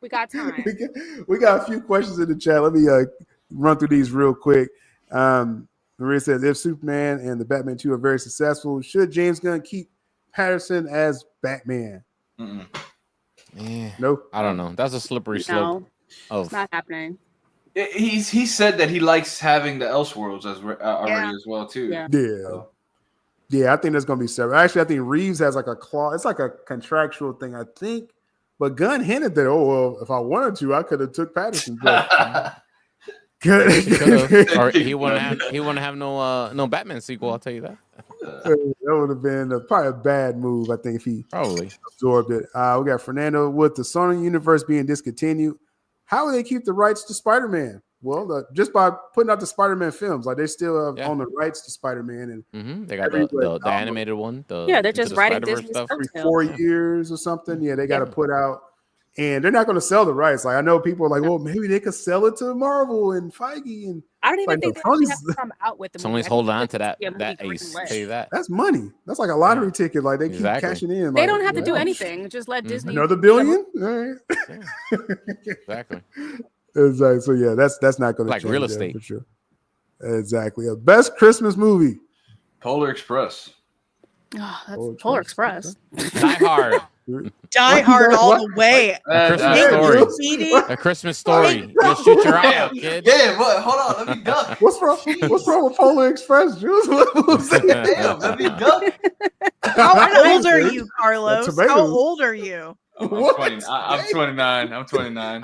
got time. We got a few questions in the chat. Let me run through these real quick. Maria says, if Superman and the Batman 2 are very successful, should James Gunn keep Patterson as Batman? No, I don't know. That's a slippery slope. It's not happening. He said that he likes having the Elseworlds already as well too. Yeah. I think that's gonna be separate. Actually, I think Reeves has like a clause. It's like a contractual thing, I think. But Gunn hinted that, if I wanted to, I could have took Patterson. Or he wouldn't have no Batman sequel. I'll tell you that. That would have been probably a bad move, I think, if he probably absorbed it. We got Fernando with the Sony universe being discontinued. How will they keep the rights to Spider-Man? Well, just by putting out the Spider-Man films. Like they still own the rights to Spider-man, and they got the animated one. They're just writing Disney stuff every 4 years or something. Yeah, they got to put out, and they're not going to sell the rights. Like I know people are like, well, maybe they could sell it to Marvel and Feige, and I don't even think they actually have to come out with the movie. Sony's holding on to that ace. Tell you that. That's money. That's like a lottery ticket. Like they keep cashing in. They don't have to do anything. Just let Disney another billion. All right. Exactly. Exactly. So yeah, that's not going to like real estate for sure. Exactly. A best Christmas movie. Polar Express. Oh, that's Polar Express. Die Hard. Die Hard all the way. A Christmas Story. You'll shoot your eye out, kid. Yeah, but hold on, let me duck. What's wrong with Polar Express, Jules? Damn, let me duck. How old are you, Carlos? How old are you? I'm 29. I'm 29.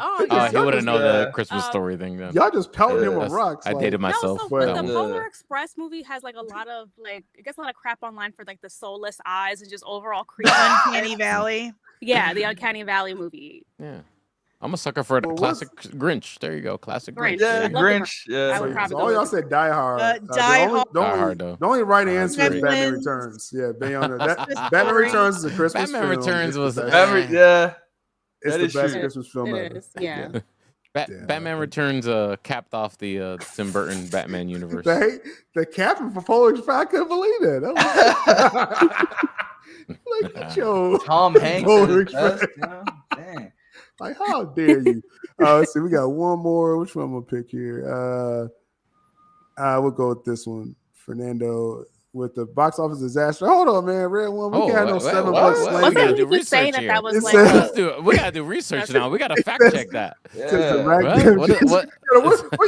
He wouldn't know the Christmas Story thing then. Y'all just pelting him with rocks. I dated myself. The Polar Express movie has like a lot of it gets a lot of crap online for like the soulless eyes and just overall creepy. Uncanny Valley. Yeah, the Uncanny Valley movie. Yeah. I'm a sucker for the classic Grinch. There you go. Classic Grinch. Yeah, Grinch. Yeah. So all y'all said Die Hard. Die Hard. The only right answer is Batman Returns. Yeah, Batman Returns is a Christmas film. Batman Returns was it's the best Christmas film ever. Yeah. Batman Returns capped off the Tim Burton Batman universe. The captain for Polar Express, I couldn't believe that. Look at your Tom Hanks. Polar Express. Dang. Like, how dare you? Let's see, we got one more. Which one I'm gonna pick here? We'll go with this one. Fernando with the box office disaster. Hold on, man. Red One, we can't have no $7 what? Slender. Wasn't do he just saying research that was here. like? We gotta do research now. We gotta fact check that. Where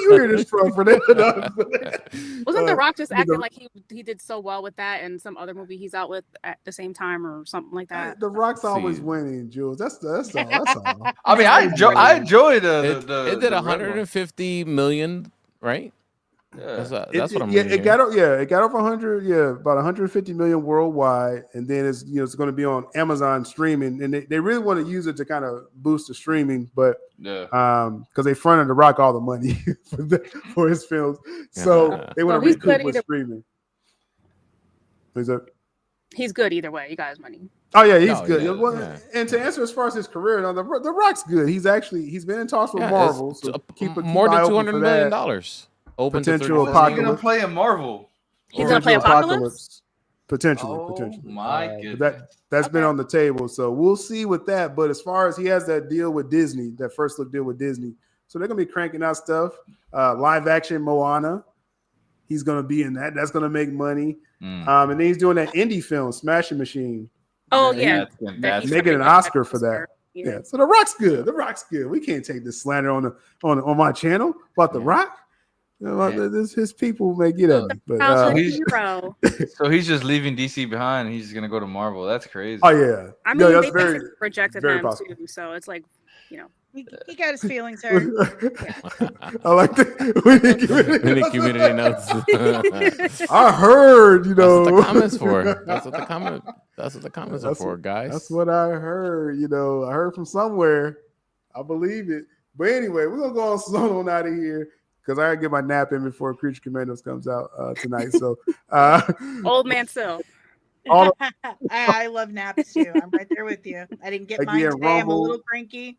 you hear this from? For that? Wasn't The Rock just acting like he did so well with that and some other movie he's out with at the same time or something like that? The Rock's always winning, Jules. That's all. I mean, I enjoyed it did 150 million, right? Yeah. That's what I'm it got over 100, about 150 million worldwide, and then it's going to be on Amazon streaming, and they really want to use it to kind of boost the streaming, but because they fronted The Rock all the money for his films, so they want to recoup with streaming. He's good either way. You got his money. Oh yeah, he's good. And to answer as far as his career, the Rock's good. He's been in talks with Marvel, so keep more than $200 million. Open potential He's apocalypse. gonna play in Marvel. He's gonna play Apocalypse. Potentially. My goodness. That's been on the table, so we'll see with that. But as far as he has that deal with Disney, that first look deal with Disney, so they're gonna be cranking out stuff. Live action Moana, he's gonna be in that. That's gonna make money. And then he's doing that indie film, Smashing Machine. Oh yeah, that's making an Oscar for that. Yeah. So The Rock's good. We can't take this slander on my channel about The Rock. His people may get at me, but so he's just leaving DC behind. He's just gonna go to Marvel. That's crazy. Oh yeah, I mean, they rejected him possible. Too, so it's like, he got his feelings hurt. I like that. We didn't community notes. I heard, That's what the comments for. That's what the comments are for, guys. That's what I heard. I heard from somewhere. I believe it. But anyway, we're gonna go on out of here, because I gotta get my nap in before Creature Commandos comes out tonight. So, old man still. I love naps too. I'm right there with you. I didn't get mine today. Rumble. I'm a little cranky.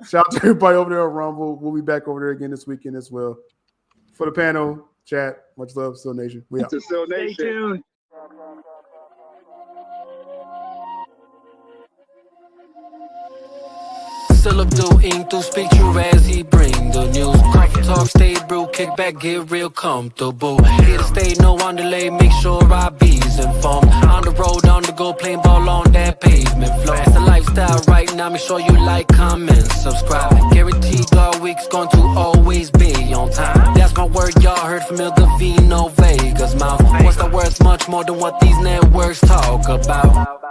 Shout out to everybody over there at Rumble. We'll be back over there again this weekend as well. For the panel, chat, much love, Still Nation. We out. Still Nation. Stay tuned. Still Abdul ink to speak true as he bring the news. Coffee talk, stay brew, kick back, get real comfortable. Here to stay, no on delay, make sure I be's informed. On the road, on the go, playing ball on that pavement floor. It's the lifestyle right now, make sure you like, comment, subscribe. Guaranteed all week's going to always be on time. That's my word, y'all heard from Il Divino Vega's mouth. What's the worth much more than what these networks talk about?